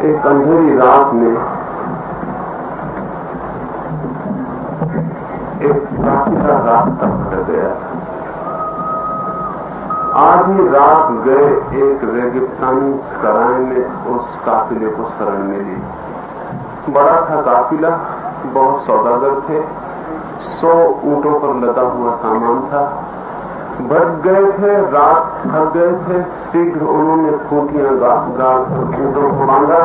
एक अंधेरी रात में एक काफिला रास्ता भटक गया। आज ही रात गए एक रेगिस्तानी सराय में उस काफिले को शरण मिली। बड़ा था काफिला, बहुत सौदागर थे, 100 ऊंटों पर लदा हुआ सामान था। भटक गए थे, रात थक गए थे, शीघ्र उन्होंने खूंटियां गाड़ ऊंटों को बांधा,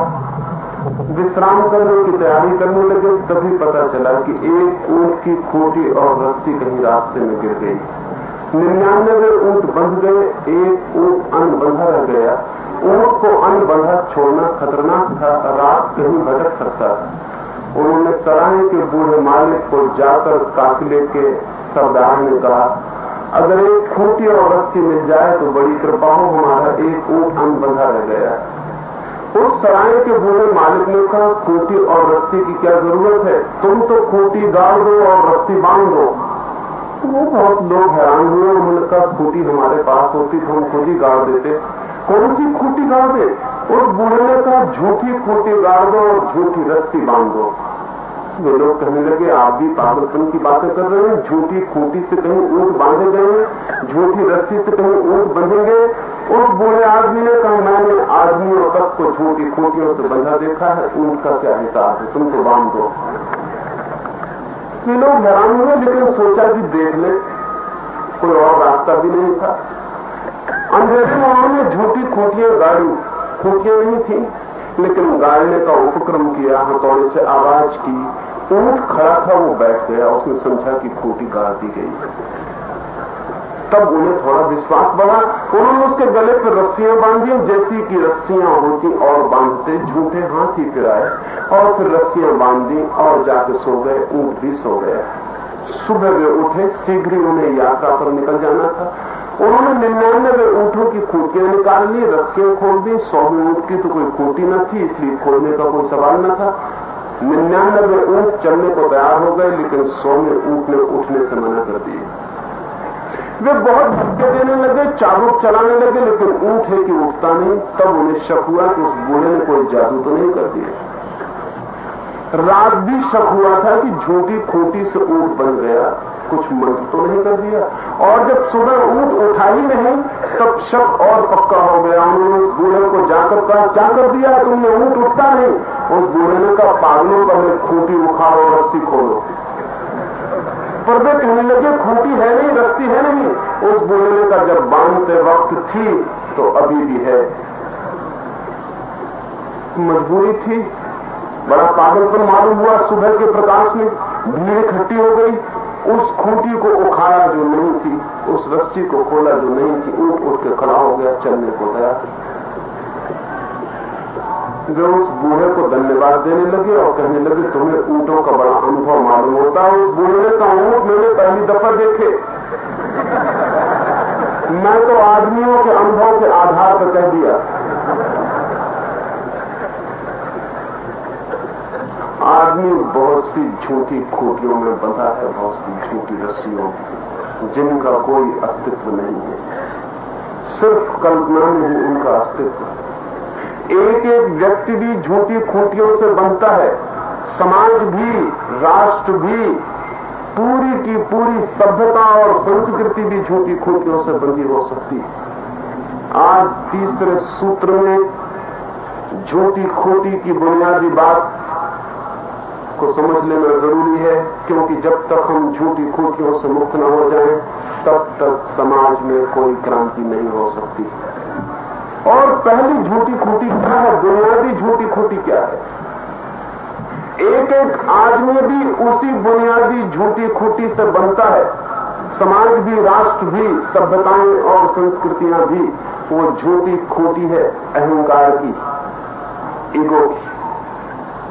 विश्राम करने की तैयारी करने लगे। तभी पता चला कि एक ऊंट की खूंटी और रस्सी कहीं रास्ते में गिर गई। 99 ऊंट बंध गए, एक ऊंट अनबंधा रह गया। ऊंट को अनबंधा छोड़ना खतरनाक था, रात कहीं भटक सकता था। उन्होंने सराय के बूढ़े मालिक को जाकर काफिले के सरदार ने कहा, अगर एक खूंटी और रस्सी मिल जाए तो बड़ी कृपा हो, हमारा एक ऊंट अनबंधा रह गया। उस सराय के बूढ़े मालिक ने कहा, खूंटी और रस्सी की क्या जरूरत है, तुम तो खूंटी गाड़ दो और रस्सी बांध दो। वो बहुत लोग हैरान हुए। उन्होंने कहा, खूंटी हमारे पास होती तो हम खुद ही गाड़ देते। कौन सी खूंटी गाड़ दे? उस बूढ़े ने कहा, झूठी खूंटी गाड़ दो और झूठी रस्सी बांध दो। वे लोग कहने लगे, आप भी पागलपन की बातें कर रहे हैं, झूठी खूंटी से कहीं ऊंट बांधे गए हैं, झूठी रस्सी से कहीं ऊंट बंधेंगे। उस बूढ़े आदमी ने कहा, मैंने आदमियों तक को झूठी खूंटियों से बंधा देखा है, ऊंट का क्या हिसाब है, तुम तो बांध दो। ये लोग हैरान हुए, लेकिन सोचा कि देख ले, कोई और रास्ता भी नहीं था। अंधेरे में उन्होंने झूठी खूंटियां गाड़ी, खूंटियां नहीं थी, लेकिन गाड़ने का उपक्रम किया, हथौड़े से आवाज की। ऊंट खड़ा था, वो बैठ गया, उसने समझा कि खूंटी गाड़ दी गई। तब उन्हें थोड़ा विश्वास बढ़ा। उन्होंने उसके गले पर रस्सियां बांधी, जैसी कि रस्सियां होती और बांधते, झूठे हाथ ही फिराए और फिर रस्सियां बांधी और जाके सो गए। ऊंट भी सो गया। सुबह वे उठे, शीघ्र ही उन्हें यात्रा पर निकल जाना था। उन्होंने 99 ऊंटों की खूंटियां निकाल ली, रस्सियां खोल दी। 100वें ऊंट की तो कोई खूंटी न थी, इसलिए खोलने का कोई सवाल न था। 99 ऊंट चलने को तैयार हो गए, लेकिन 100वें ऊंट ने उठने से मना कर दिया। वे बहुत धक्के देने लगे, चाबुक चलाने लगे, लेकिन ऊंट है कि उठता नहीं। तब उन्हें शक हुआ कि उस बूढ़े ने कोई जादू तो नहीं कर दिया। रात भी शक हुआ था कि झूठी खूंटी से ऊंट बन गया, कुछ मंत्र तो नहीं कर दिया। और जब सुबह ऊंट उठा ही नहीं, तब शक और पक्का हो गया। उन्होंने उस बूढ़े को जाकर कहा, क्या कर दिया तुमने, ऊंट उठता नहीं। उस बूढ़े ने कहा, पागलों पहले खूंटी उखाड़ो, रस्सी खोलो। पर वे कहने लगे, खूंटी है नहीं, रस्सी है नहीं। उस बूढ़े ने कहा, जब बांधते वक्त थी तो अभी भी है। मजबूरी थी, बड़ा पागलपन मालूम हुआ। सुबह के प्रकाश में भीड़ इकट्ठी हो गई। उस खूंटी को उखाड़ा जो नहीं थी, उस रस्सी को खोला जो नहीं थी। ऊंट उठ के खड़ा हो गया, चलने को तैयार। वे उस बूढ़े को धन्यवाद देने लगे और कहने लगे, तुम्हें ऊंटों का बड़ा अनुभव मालूम होता है। उस बूढ़े ने कहा, ऊंट मैंने पहली दफा देखे, मैं तो आदमियों के अनुभव के आधार पर कह दिया। आदमी बहुत सी झूठी खूंटियों में बंधा है, बहुत सी झूठी रस्सियों, जिनका कोई अस्तित्व नहीं है, सिर्फ कल्पना में ही उनका अस्तित्व है। एक एक व्यक्ति भी झूठी खूंटियों से बनता है, समाज भी, राष्ट्र भी, पूरी की पूरी सभ्यता और संस्कृति भी झूठी खूंटियों से बंधी हो सकती है। आज तीसरे सूत्र में झूठी खूंटी की बुनियादी बात को समझ लेना जरूरी है, क्योंकि जब तक हम झूठी खूंटियों से मुक्त न हो जाएं, तब तक समाज में कोई क्रांति नहीं हो सकती। और पहली झूठी खूंटी क्या है, बुनियादी झूठी खूंटी क्या है? एक एक आदमी भी उसी बुनियादी झूठी खूंटी से बनता है। समाज भी, राष्ट्र भी, सभ्यताएं और संस्कृतियां भी, वो झूठी खूंटी है अहंकार की, ईगो की।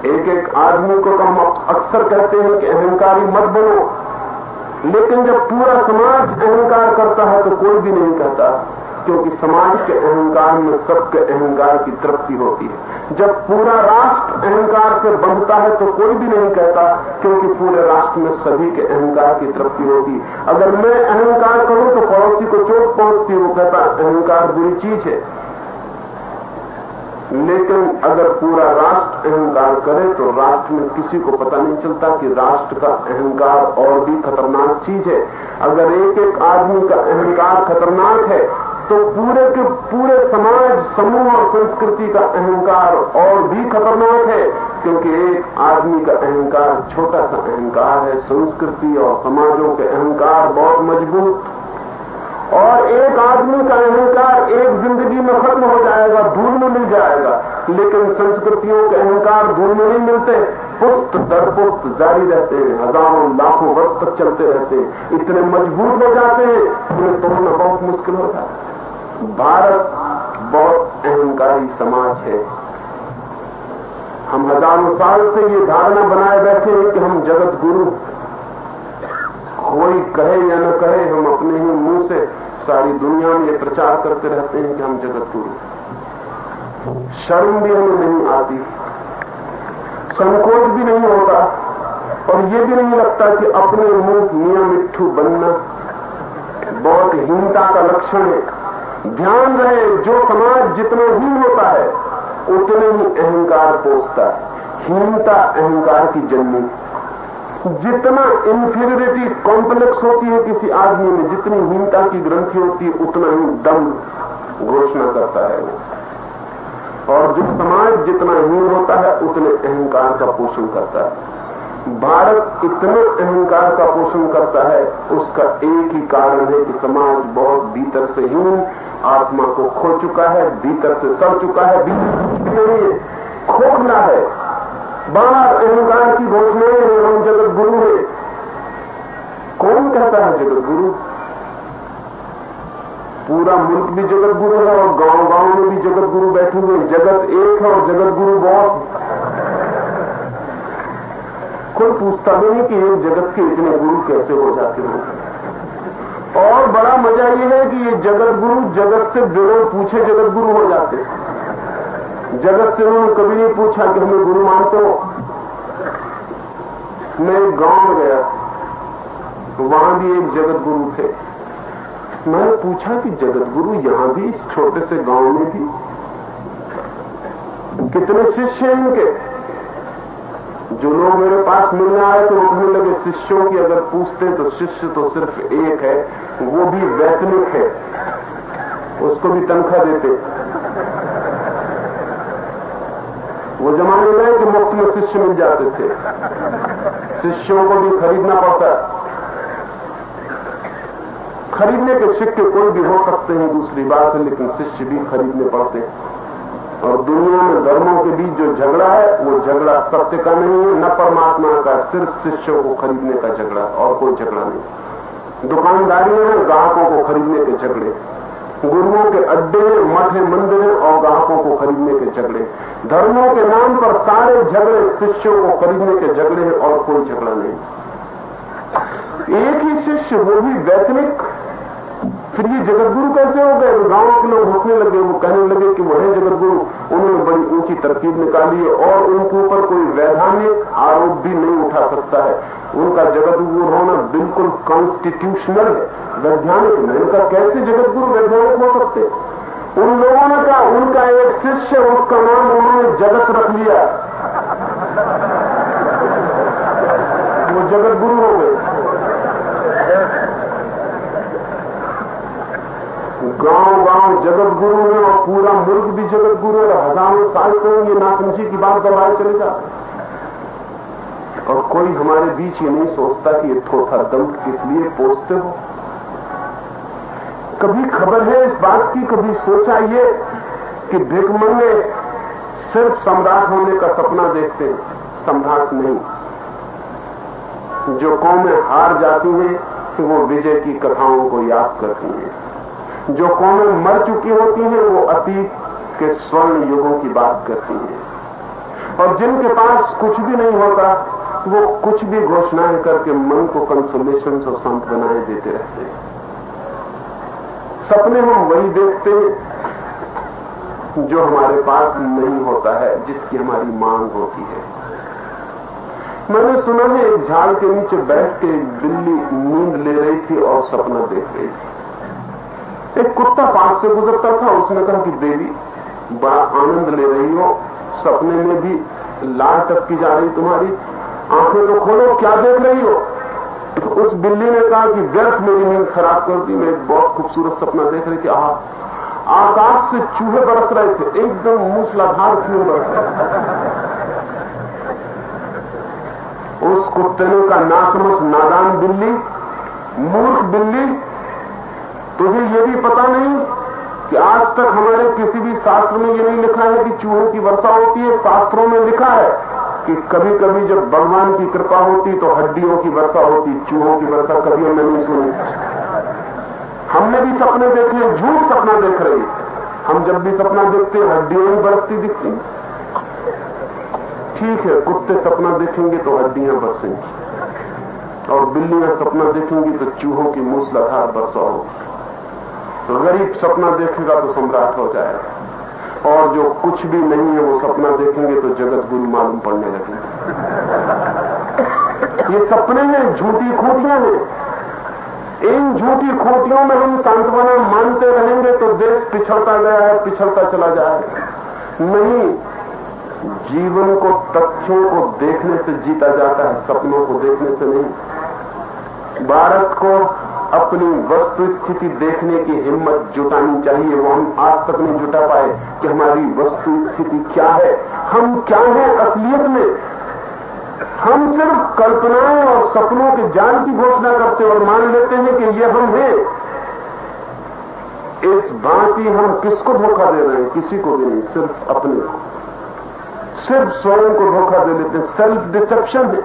एक एक आदमी को हम अक्सर कहते हैं कि अहंकारी मत बनो, लेकिन जब पूरा समाज अहंकार करता है तो कोई भी नहीं कहता, क्योंकि समाज के अहंकार में सबके अहंकार की तृप्ति होती है। जब पूरा राष्ट्र अहंकार से बंधता है तो कोई भी नहीं कहता, क्योंकि पूरे राष्ट्र में सभी के अहंकार की तृप्ति होगी। अगर मैं अहंकार करूं तो पड़ोसी को चोट पहुंचती, वो कहता अहंकार बुरी चीज है। लेकिन अगर पूरा राष्ट्र अहंकार करे तो राष्ट्र में किसी को पता नहीं चलता कि राष्ट्र का अहंकार और भी खतरनाक चीज है। अगर एक एक आदमी का अहंकार खतरनाक है तो पूरे के पूरे समाज, समूह और संस्कृति का अहंकार और भी खतरनाक है, क्योंकि एक आदमी का अहंकार छोटा सा अहंकार है, संस्कृति और समाजों के अहंकार बहुत मजबूत। और एक आदमी का अहंकार एक जिंदगी में खत्म हो जाएगा, धूल में मिल जाएगा, लेकिन संस्कृतियों के अहंकार धूल में नहीं मिलते, पुष्ट दर पुष्ट जारी रहते हैं, हजारों लाखों वर्ष तक चलते रहते हैं, इतने मजबूत हो जाते हैं उन्हें तोड़ना बहुत मुश्किल हो जाता है। भारत बहुत अहंकारी समाज है। हम हजारों साल से ये धारणा बनाए बैठे हैं कि हम जगत गुरु, कोई कहे या न कहे, हम अपने ही मुंह से सारी दुनिया में ये प्रचार करते रहते हैं कि हम जगत गुरु। शर्म भी हमें नहीं आती, संकोच भी नहीं होता, और ये भी नहीं लगता कि अपने मुंह मियां मिट्ठू बनना बहुत हीनता का लक्षण है। ध्यान रहे, जो समाज जितना हीन होता है उतने ही अहंकार पोषता है। हीनता अहंकार की जन्मी, जितना इंफीरियरिटी कॉम्प्लेक्स होती है किसी आदमी में, जितनी हीनता की ग्रंथि होती है, उतना ही दम घोषणा करता है वो। और जो समाज जितना हीन होता है उतने अहंकार का पोषण करता है। भारत इतने अहंकार का पोषण करता है, उसका एक ही कारण है कि समाज बहुत भीतर से हीन, आत्मा को खो चुका है, भीतर से सड़ चुका है, भीतर खोखला है। बाहर अहंकार की घोषणाएं हैं, हम जगत गुरु है। कौन कहता है जगत गुरु? पूरा मुल्क भी जगत गुरु है और गांव गांव में भी जगत गुरु बैठे हुए। जगत एक है और जगत गुरु बहुत। कोई पूछता भी नहीं कि एक जगत के इतने गुरु कैसे हो जाते हैं। और बड़ा मजा ये है कि ये जगत गुरु जगत से बिना पूछे जगत गुरु हो जाते। जगत से उन्होंने कभी नहीं पूछा कि हमें गुरु मानते हो। मैं एक गांव में गया तो वहां भी एक जगत गुरु थे। मैंने पूछा कि जगत गुरु यहां भी, इस छोटे से गांव में भी कितने शिष्य हैं इनके? जो लोग मेरे पास मिलने आए तो वो कहने लगे, शिष्यों की अगर पूछते तो शिष्य तो सिर्फ एक है, वो भी वैतनिक है, उसको भी तनख्वाह देते। वो जमाने में कि मुफ्त में शिष्य मिल जाते थे, शिष्यों को भी खरीदना पड़ता। खरीदने के सिक्के कोई भी हो सकते हैं, दूसरी बात है, लेकिन शिष्य भी खरीदने पड़ते हैं। और दुनिया में धर्मों के बीच जो झगड़ा है वो झगड़ा सत्य का नहीं है, न परमात्मा का, सिर्फ शिष्यों को खरीदने का झगड़ा, और कोई झगड़ा नहीं। दुकानदारियां हैं, ग्राहकों को खरीदने के झगड़े। गुरुओं के अड्डे, मठ, मंदिर और ग्राहकों को खरीदने के झगड़े। धर्मों के नाम पर सारे झगड़े शिष्यों को खरीदने के झगड़े हैं, और कोई झगड़ा नहीं। एक ही शिष्य, वो भी वैतनिक। फिर ये जगत गुरु कैसे हो गए? गांव के लोग हंसने लगे, वो कहने लगे कि वो है जगत गुरु। उन्होंने बड़ी ऊंची तरकीब निकाली है और उनके ऊपर कोई वैधानिक आरोप भी नहीं उठा सकता है। उनका जगत गुरु होना बिल्कुल कॉन्स्टिट्यूशनल है, वैधानिक नहीं। उनका कैसे जगत गुरु वैधानिक हो सकते? उन लोगों ने कहा उनका एक शिष्य, उसका नाम उन्होंने जगत रख लिया, वो जगत गुरु हो गए। गांव गांव जगत गुरु है और पूरा मुल्क भी जगत गुरु है। हजारों साल को ये नासमझी की बात दोहराए चले जाते, और कोई हमारे बीच ये नहीं सोचता कि ये थोथा दम किस लिए पोसते हो। कभी खबर है इस बात की? कभी सोचा ये कि भिखमंगे सिर्फ सम्राट होने का सपना देखते हैं? सम्राट नहीं। जो कौमें हार जाती हैं कि वो विजय की कथाओं को याद करती हैं। जो कौमें मर चुकी होती हैं वो अतीत के स्वर्ण युगों की बात करती हैं। और जिनके पास कुछ भी नहीं होता वो कुछ भी घोषणाएं करके मन को कंसोलेशन और शांत बनाए देते रहते हैं। सपने हम वही देखते हैं जो हमारे पास नहीं होता है, जिसकी हमारी मांग होती है। मैंने सुना है एक झाड़ के नीचे बैठ के बिल्ली नींद ले रही थी और सपना देख रही थी। एक कुत्ता पास से गुजरता था, उसने कहा कि देवी बड़ा आनंद ले रही हो, सपने में भी लाल टपकी जा रही तुम्हारी, आंखें तो खोलो, क्या देख रही हो? तो उस बिल्ली ने कहा कि व्यर्थ मेरी नींद खराब कर दी, मैं एक बहुत खूबसूरत सपना देख रही थी। आकाश से चूहे बरस रहे थे, एकदम मूसलाधार चूहे बरस रहे। उस कुत्ते ने कहा, नासमझ नादान बिल्ली, मूर्ख बिल्ली, तुझे ये भी पता नहीं कि आज तक हमारे किसी भी शास्त्र में ये नहीं लिखा है कि चूहों की वर्षा होती है। शास्त्रों में लिखा है कि कभी कभी जब भगवान की कृपा होती तो हड्डियों की वर्षा होती, चूहों की वर्षा कभी हमने नहीं सुनी। हमने भी सपने देखे, झूठ सपना देख रही। हम जब भी सपना देखते हैं हड्डियों ही बरसती दिखती। ठीक है, कुत्ते सपना देखेंगे तो हड्डियां बरसेंगी, और बिल्लियां सपना देखेंगी तो चूहों की मूसलाधार वर्षा होगी। तो गरीब सपना देखेगा तो सम्राट हो जाएगा, और जो कुछ भी नहीं है वो सपना देखेंगे तो जगत गुरु मालूम पड़ने लगेंगे। ये सपने हैं, झूठी खोटियां हैं। इन झूठी खोटियों में हम सांत्वना मानते रहेंगे तो देश पिछड़ता गया है, पिछड़ता चला जाएगा। नहीं, जीवन को तथ्यों को देखने से जीता जाता है, सपनों को देखने से नहीं। भारत को अपनी वस्तु स्थिति देखने की हिम्मत जुटानी चाहिए। वो हम आज तक नहीं जुटा पाए कि हमारी वस्तु स्थिति क्या है, हम क्या है असलियत में। हम सिर्फ कल्पनाएं और सपनों के जाल की घोषणा करते और मान लेते हैं कि ये हम हैं। इस भांति हम किसको धोखा दे रहे हैं? किसी को भी नहीं, सिर्फ अपने को, सिर्फ स्वयं को धोखा दे लेते हैं। सेल्फ डिसेप्शन है।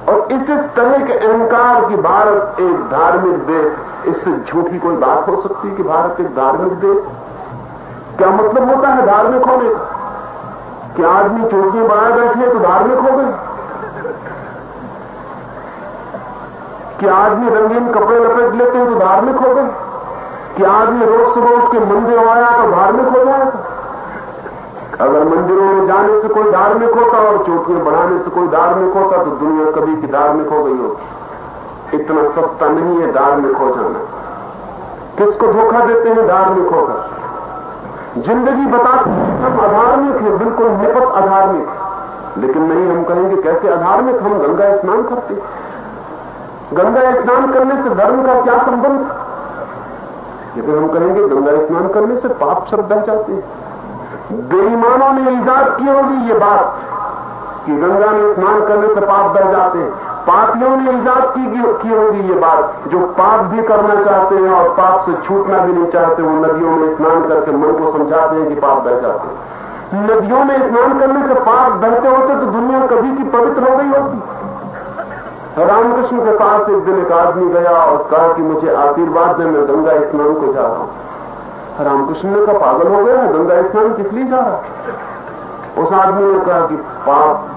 और इस तरह के अहंकार की भारत एक धार्मिक देश, इससे झूठी कोई बात हो सकती है कि भारत एक धार्मिक देश? क्या मतलब होता है धार्मिक होने का? क्या आदमी चोटियां बनाए बैठे तो धार्मिक हो गए? क्या आदमी रंगीन कपड़े लपेट लेते हैं तो धार्मिक हो गए? क्या आदमी रोज सुबह उठ के मंदिर आया तो धार्मिक हो जाएगा? अगर मंदिरों में जाने से कोई धार्मिक होता और चोटियां बढ़ाने से कोई धार्मिक होता तो दुनिया कभी की धार्मिक हो गई होती। इतना सस्ता नहीं है धार्मिक हो जाना। किसको धोखा देते हैं धार्मिक होकर? जिंदगी बताते हम अधार्मिक है, बिल्कुल निपट अधार्मिक। लेकिन नहीं, हम कहेंगे कैसे अधार्मिक? हम गंगा स्नान करते। गंगा स्नान करने से धर्म का क्या संबंध? लेकिन हम कहेंगे गंगा स्नान करने से पाप सब बह जाते हैं। बेईमानों ने ईजाद की होगी ये बात कि गंगा में स्नान करने से पाप बह जाते हैं। पापियों ने ईजाद की होगी ये बात, जो पाप भी करना चाहते हैं और पाप से छूटना भी नहीं चाहते, वो नदियों में स्नान करके मन को समझाते हैं कि पाप बह जाते हैं। नदियों में स्नान करने से पाप बहते होते तो दुनिया कभी की पवित्र हो गई होती। रामकृष्ण के पास एक दिन एक आदमी गया और कहा कि मुझे आशीर्वाद दे, मैं गंगा स्नान को जा रहा हूं। रामकृष्ण ने कहा, पागल हो गया है, गंगा स्नान किस लिए जा रहा? उस आदमी ने कहा कि पाप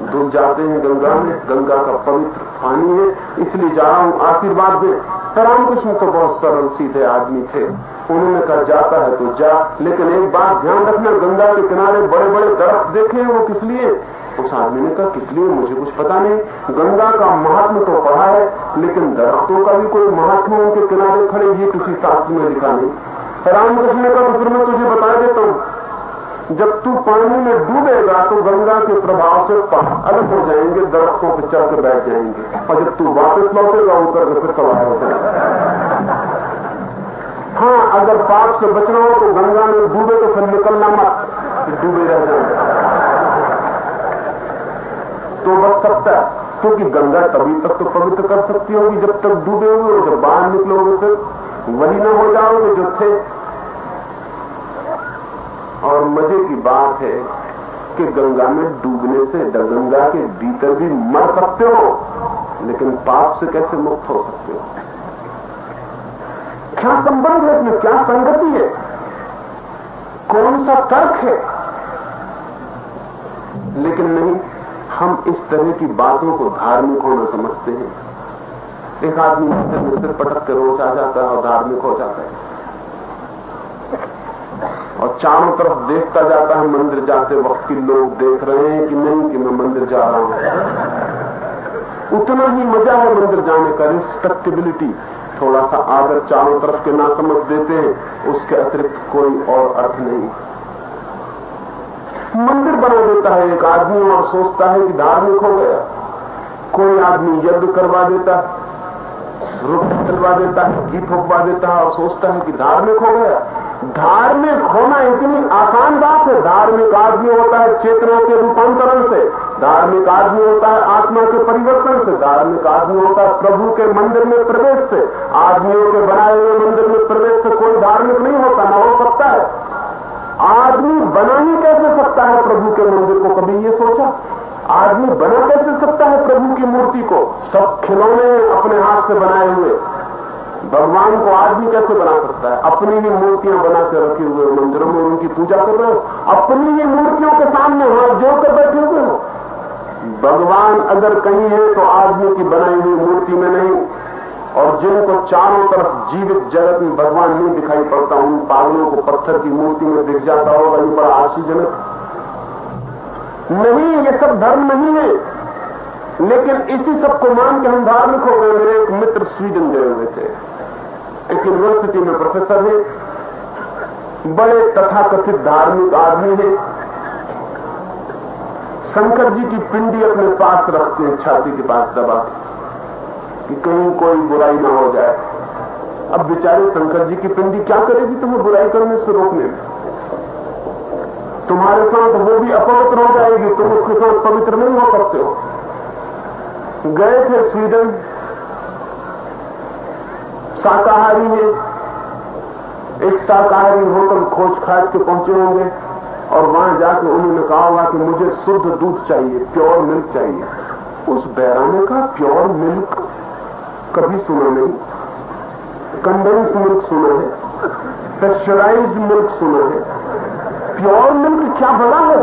धुल जाते हैं गंगा में, गंगा का पवित्र पानी है, इसलिए जा रहा हूं, आशीर्वाद दे। रामकृष्ण तो बहुत सरल सीधे आदमी थे, उन्होंने कहा जाता है तो जा, लेकिन एक बात ध्यान रखना, गंगा के किनारे बड़े बड़े दरख्त देखे वो किस लिए? उस आदमी ने कहा किस लिए मुझे कुछ पता नहीं, गंगा का महात्म तो पढ़ा है लेकिन दरख्तों का भी कोई महात्मा उनके किनारे खड़े ये किसी शास्त्र में लिखा नहीं। रामकृष्ण ने कहा फिर मैं तुझे बता देता हूं, जब तू पानी में डूबेगा तो गंगा के प्रभाव से अलग हो जाएंगे, दरख्तों पर चढ़ कर बैठ जाएंगे, और जब तू वापस लौटेगा उतर के फिर सवार हो जाएगा। हाँ, अगर पाप से बचना हो तो गंगा में डूबे तो फिर निकलना मत, डूबे रह जाएंगे तो बच सकता है, क्योंकि गंगा तभी तक तो पवित्र कर सकती होगी जब तक डूबे हुए, और जब बाहर निकलोगे फिर वही न हो जाओगे जो थे। और मजे की बात है कि गंगा में डूबने से गंगा के भीतर भी मर सकते हो, लेकिन पाप से कैसे मुक्त हो सकते हो? क्या संबंध है इसमें? क्या संगति है? कौन सा तर्क है? लेकिन नहीं, हम इस तरह की बातों को धार्मिक होना समझते हैं। एक आदमी मंदिर में सिर पटक के रोज आ जाता है और धार्मिक हो जाता है, और चारों तरफ देखता जाता है मंदिर जाते वक्त कि लोग देख रहे हैं कि नहीं कि मैं मंदिर जा रहा हूं। उतना ही मजा है मंदिर जाने का, रिस्पेक्टेबिलिटी, थोड़ा सा आदर चारों तरफ के नासमझ देते हैं, उसके अतिरिक्त कोई और अर्थ नहीं। मंदिर बना देता है एक आदमी और सोचता है कि धार्मिक हो गया। कोई आदमी यज्ञ करवा देता है, रुख चलवा देता है, गीत फुकवा देता है और सोचता है कि धार्मिक हो गया। धार्मिक होना इतनी आसान बात है। धार्मिक आदमी होता है चेतना के रूपांतरण से, धार्मिक आदमी होता है आत्मा के परिवर्तन से, धार्मिक आदमी होता है प्रभु के मंदिर में प्रवेश से। आदमियों के बनाए हुए मंदिर में प्रवेश से कोई धार्मिक नहीं होता, न हो सकता है। आदमी बना ही कैसे सकता है प्रभु के मंदिर को? कभी ये सोचा? आदमी बना कैसे सकता है प्रभु की मूर्ति को? सब खिलौने अपने हाथ से बनाए हुए। भगवान को आदमी कैसे बना सकता है? अपनी ही मूर्तियां बना के रखे हुए मंदिरों में उनकी पूजा कर रहे हो, अपनी ही मूर्तियों के सामने हाथ जोड़कर बैठे हुए हो। भगवान अगर कहीं है तो आदमी की बनाई हुई मूर्ति में नहीं। और जिनको चारों तरफ जीवित जगत में भगवान नहीं दिखाई पड़ता, उन पागलों को पत्थर की मूर्ति में दिख जाता होगा। ये बड़ा आश्चर्यजनक नहीं, ये सब धर्म नहीं है। लेकिन इसी सब को मान के हम धार्मिक हो गए। मेरे एक मित्र स्वीडन गए हुए थे, एक यूनिवर्सिटी में प्रोफेसर है, बड़े तथाकथित धार्मिक आदमी है। शंकर जी की पिंडी अपने पास रखते हैं, छाती के पास दबा के, कि कहीं कोई बुराई ना हो जाए। अब बेचारे शंकर जी की पिंडी क्या करेगी तुम्हें बुराई करने से रोकने में? तुम्हारे साथ वो भी अपवित्र हो जाएगी, तुम उसके साथ पवित्र नहीं हो सकते हो। गए थे स्वीडन, शाकाहारी है, एक शाकाहारी होटल खोज खाज के पहुंचे होंगे और वहां जाकर उन्होंने कहा होगा कि मुझे शुद्ध दूध चाहिए, प्योर मिल्क चाहिए। उस बैराने का प्योर मिल्क कभी सुना नहीं। कंडेंस मिल्क सुना है, पेस्चराइज्ड मिल्क सुना है, प्योर मिल्क क्या बड़ा है?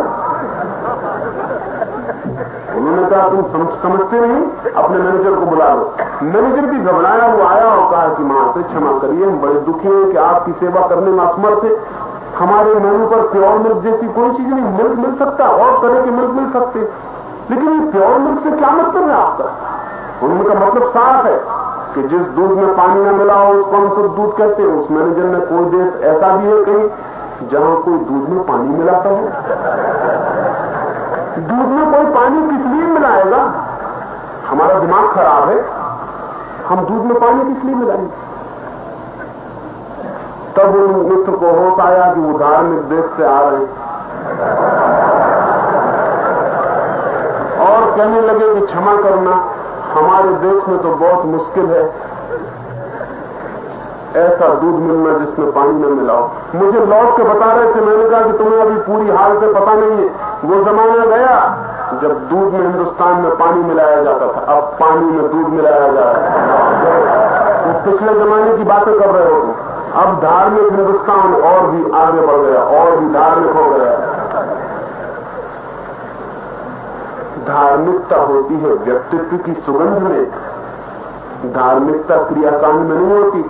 उन्होंने कहा तुम समझते नहीं, अपने मैनेजर को बुला लो। मैनेजर भी घबराया, वो आया और कहा कि महाशय क्षमा करिए, हम बड़े दुखी हैं कि आपकी सेवा करने में असमर्थ है। हमारे मेनू पर प्योर मिल्क जैसी कोई चीज नहीं। मिल्क मिल सकता, और तरह के मिल्क मिल सकते, लेकिन ये प्योर मिल्क से क्या मतलब है आपका? उनका मतलब साफ है कि जिस दूध में पानी न मिला हो उसको हम शुद्ध दूध कहते हैं। उस मैनेजर ने कोई देश ऐसा भी है कहीं जहां कोई दूध में पानी मिलाता है? दूध में कोई पानी किस लिए मिलाएगा? हमारा दिमाग खराब है, हम दूध में पानी किस लिए मिलाएंगे? तब उन मित्र को होश आया कि वो धार्मिक देश से आ रहे और कहने लगे कि क्षमा करना, हमारे देश में तो बहुत मुश्किल है ऐसा दूध मिलना जिसमें पानी न मिलाओ। मुझे लौट के बता रहे थे, मैंने कहा कि तुम्हें अभी पूरी हाल से पता नहीं है। वो जमाना गया जब दूध में हिंदुस्तान में पानी मिलाया जाता था, अब पानी में दूध मिलाया जा रहा है। तो पिछले जमाने की बातें कर रहे हो। अब धार्मिक हिंदुस्तान और भी आगे बढ़ गया, और भी धार्मिक हो गया। धार्मिकता होती है व्यक्तित्व की सुगंध में, धार्मिकता क्रियाकांड में नहीं होती।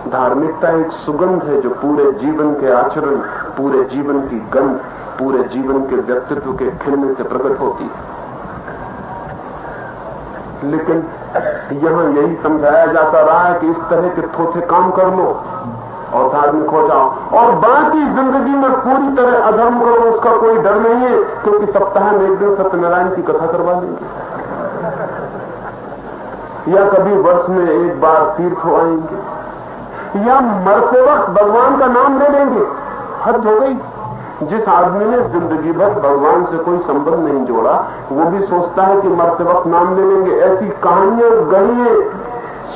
धार्मिकता एक सुगंध है जो पूरे जीवन के आचरण, पूरे जीवन की गंध, पूरे जीवन के व्यक्तित्व के खिलने से प्रकट होती है। लेकिन यहां यही समझाया जाता रहा है कि इस तरह के थोथे काम कर लो और धार्मिक हो जाओ, और बाकी जिंदगी में पूरी तरह अधर्म करो, उसका कोई डर नहीं है, क्योंकि सप्ताह में एक दिन सत्यनारायण की कथा करवा लेंगे, या कभी वर्ष में एक बार तीर्थ हो आएंगे, या मरते वक्त भगवान का नाम ले लेंगे। हद हो गई। जिस आदमी ने जिंदगी भर भगवान से कोई संबंध नहीं जोड़ा, वो भी सोचता है कि मरते वक्त नाम ले लेंगे। ऐसी कहानियां गढ़िए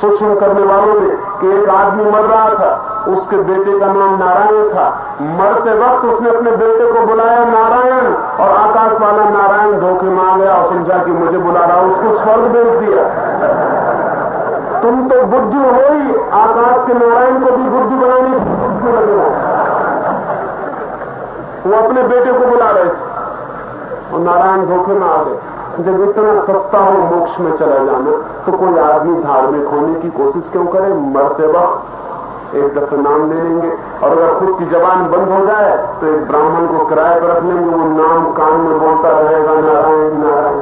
शोषण करने वालों ने कि एक आदमी मर रहा था, उसके बेटे का नाम नारायण था। मरते वक्त उसने अपने बेटे को बुलाया नारायण, और आकाश वाला नारायण धोखे में आ गया और समझा कि मुझे बुला रहा, उसको स्वर्ग भेज दिया। तुम तो बुद्धू हो ही, आकाश के नारायण को भी बुद्धू बनाने की लगे। वो अपने बेटे को बुला रहे थे और नारायण धोखे में आ गए। जब इतना सस्ता हो मोक्ष में चला जाना, तो कोई आदमी धार्मिक होने की कोशिश क्यों करे? मरते वक्त एक दफे नाम ले लेंगे, और अगर खुद की जबान बंद हो जाए तो एक ब्राह्मण को किराए पर रख लेंगे, वो नाम कान में बोलता रहेगा नारायण नारायण।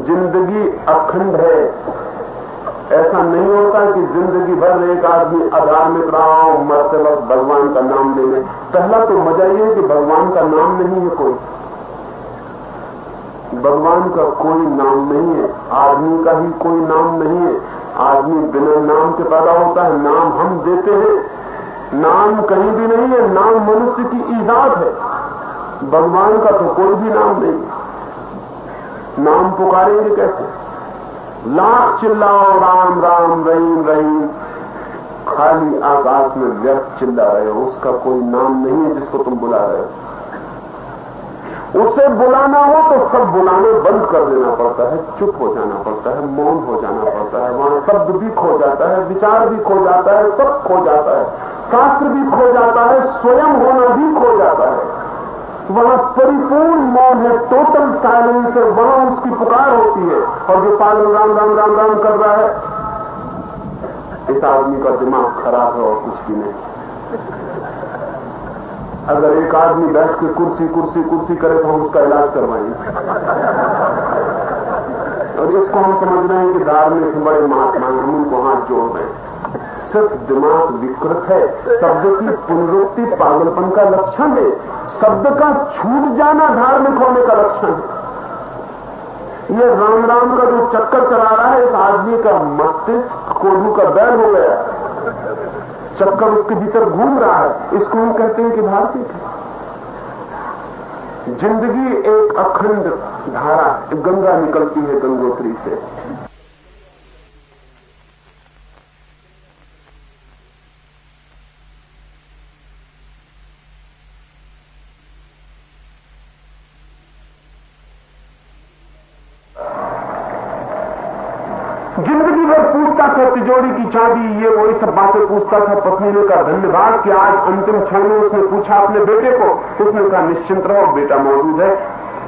जिंदगी अखंड है। ऐसा नहीं होता कि जिंदगी भर एक आदमी अधार्मिक रहा हो, मरते वक्त भगवान का नाम ले ले। पहला तो मजा ये है कि भगवान का नाम नहीं है कोई, भगवान का कोई नाम नहीं है, आदमी का ही कोई नाम नहीं है। आदमी बिना नाम के पैदा होता है, नाम हम देते हैं। नाम कहीं भी नहीं है, नाम मनुष्य की ईजाद है। भगवान का तो कोई भी नाम नहीं है। नाम पुकारेंगे कैसे? लाख चिल्लाओ राम राम रहीम रहीम, खाली आकाश में व्यर्थ चिल्ला रहे हो, उसका कोई नाम नहीं है जिसको तुम बुला रहे हो। उसे बुलाना हो तो सब बुलाने बंद कर देना पड़ता है, चुप हो जाना पड़ता है, मौन हो जाना पड़ता है। वहां शब्द भी खो जाता है, विचार भी खो जाता है, सब खो जाता है, शास्त्र भी खो जाता है, स्वयं होना भी खो जाता है। वहां परिपूर्ण मौन है, टोटल साइलेंस है, वहां उसकी पुकार होती है। और जो पागल राम राम राम राम कर रहा है, इस आदमी का दिमाग खराब है और कुछ भी नहीं। अगर एक आदमी बैठ के कुर्सी कुर्सी कुर्सी करे तो हम उसका इलाज करवाएंगे। और इसको हम समझ रहे हैं कि धार्मिक बड़े महात्मा हैं, हम उनको हाथ जोड़ रहे हैं। सिर्फ दिमाग विकृत है। शब्द की पुनरुक्ति पागलपन का लक्षण है, शब्द का छूट जाना धार्मिक होने का लक्षण है। ये राम राम का जो चक्कर चला रहा है, इस आदमी का मस्तिष्क कोल्हू का बैल हो गया, चक्कर उसके भीतर घूम रहा है। इसको हम कहते हैं कि धार्मिक है। जिंदगी एक अखंड धारा, गंगा निकलती है गंगोत्री से। जिंदगी भर पूछता था तिजोरी की चाबी, ये वही सब बातें पूछता था। पत्नी ने कहा धन्यवाद कि आज अंतिम क्षण में उसने पूछा अपने बेटे को, उसने कहा निश्चिंत रहो बेटा मौजूद है।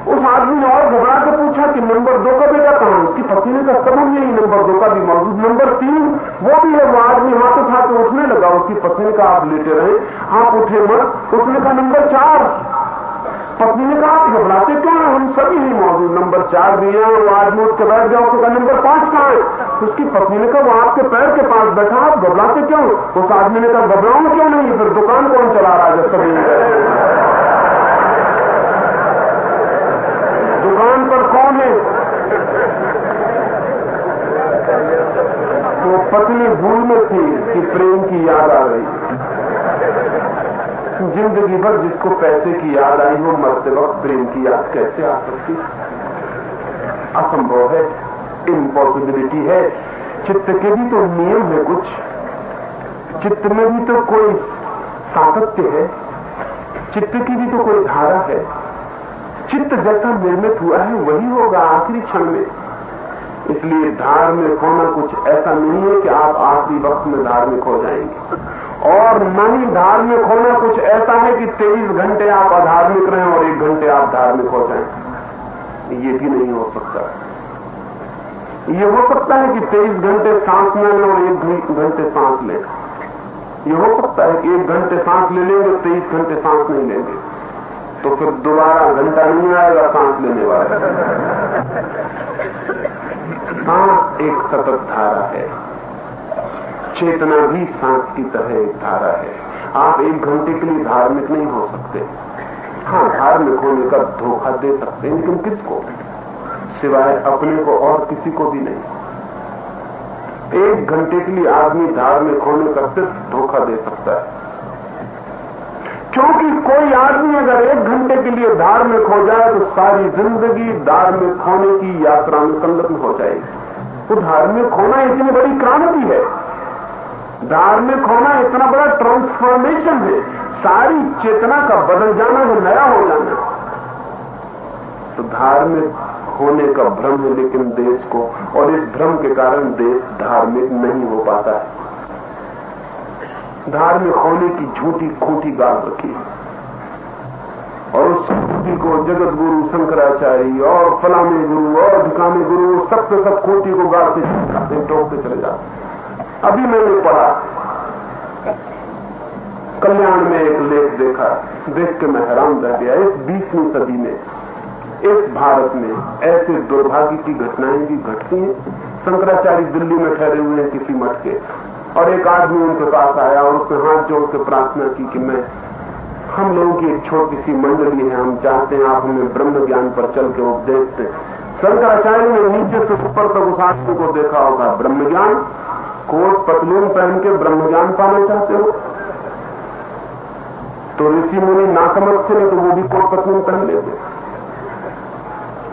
उस आदमी ने और घबरा के पूछा कि नंबर 2 का बेटा कहां? उसकी पत्नी ने कहा सब यही, नंबर 2 का भी मौजूद, नंबर 3 वो भी है। वो आदमी हाथ उठा के उठने लगा, उसकी पत्नी ने कहा आप लेटे रहे, आप उठे मत। उसने कहा नंबर 4। पत्नी ने कहा आप घबराते क्यों हैं, हम सभी ही मौजूद, नंबर 4 भी है। वो आदमी उठ के बैठ गया, उसने कहा नंबर 5 कहां है? उसकी पत्नी ने कहा वो आपके पैर के पास बैठा, आप घबराते क्यों? उस आदमी ने कहा घबराऊं क्यों नहीं, फिर दुकान कौन चला रहा है जब सभी दुकान पर कौन है? तो पत्नी भूल में थी कि प्रेम की याद आ गई। जिंदगी भर जिसको पैसे की याद आई, वो मरते वक्त प्रेम की याद कैसे आ सकती? असंभव है, इम्पॉसिबिलिटी है। चित्त के भी तो नियम है, कुछ चित्त में भी तो कोई सातत्य है, चित्त की भी तो कोई धारा है। चित्त जैसा निर्मित हुआ है वही होगा आखिरी क्षण में। इसलिए धार्मिक होना कुछ ऐसा नहीं है कि आप आखिरी वक्त में धार्मिक हो जाएंगे, और न ही धार्मिक होना कुछ ऐसा है कि 23 घंटे आप अधार्मिक रहें और 1 घंटे आप धार्मिक हो जाएं। ये भी नहीं हो सकता। ये हो सकता है कि 23 घंटे सांस न लें और 1 घंटे सांस लें। ये हो सकता है कि 1 घंटे सांस ले लेंगे, 23 घंटे सांस नहीं लेंगे, तो फिर दोबारा घंटा नहीं आएगा सांस लेने वाला। सांस एक सतत धारा है, चेतना भी सांस की तरह एक धारा है। आप 1 घंटे के लिए धार्मिक नहीं हो सकते। हाँ, धार्मिक होने का धोखा दे सकते हैं, लेकिन किसको? सिवाय अपने को और किसी को भी नहीं। 1 घंटे के लिए आदमी धार्मिक होने का सिर्फ धोखा दे सकता है, क्योंकि कोई आदमी अगर 1 घंटे के लिए धार्मिक हो जाए तो सारी जिंदगी धार्मिक होने की यात्रा में संलग्न हो जाएगी। तो धार्मिक होना इतनी बड़ी क्रांति है, धार्मिक होना इतना बड़ा ट्रांसफॉर्मेशन है, सारी चेतना का बदल जाना है, नया हो जाना। तो धार्मिक होने का भ्रम है लेकिन देश को, और इस भ्रम के कारण देश धार्मिक नहीं हो पाता है। धार्मिक होने की झूठी खूंटी गाल रखी, और उस खूंटी को जगत गुरु शंकराचार्य और फलाने गुरु और ढिकाने गुरु सबके सब खूंटी को गाल से टोकते चले जाते। अभी मैंने पढ़ा, कल्याण में एक लेख देखा, देख के मैं हैरान रह गया। इस 20वीं सदी में इस भारत में ऐसे दुर्भाग्य की घटनाएं भी घटती हैं। शंकराचार्य दिल्ली में ठहरे हुए हैं किसी मठ के, और एक आदमी उनके पास आया और उसने हाथ जोड़ के प्रार्थना की कि हम लोगों की एक छोटी सी मंडली है, हम चाहते हैं आप हमें ब्रह्म ज्ञान पर चल के उपदेश दें। शंकराचार्य ने नीचे से ऊपर तक उस आदमी को देखा होगा, ब्रह्म ज्ञान, कोट पतलून पहन के ब्रह्म ज्ञान पाना चाहते हो? तो ऋषि मुनि नासमझ थे, तो वो भी कोट पतलून पहन लेते।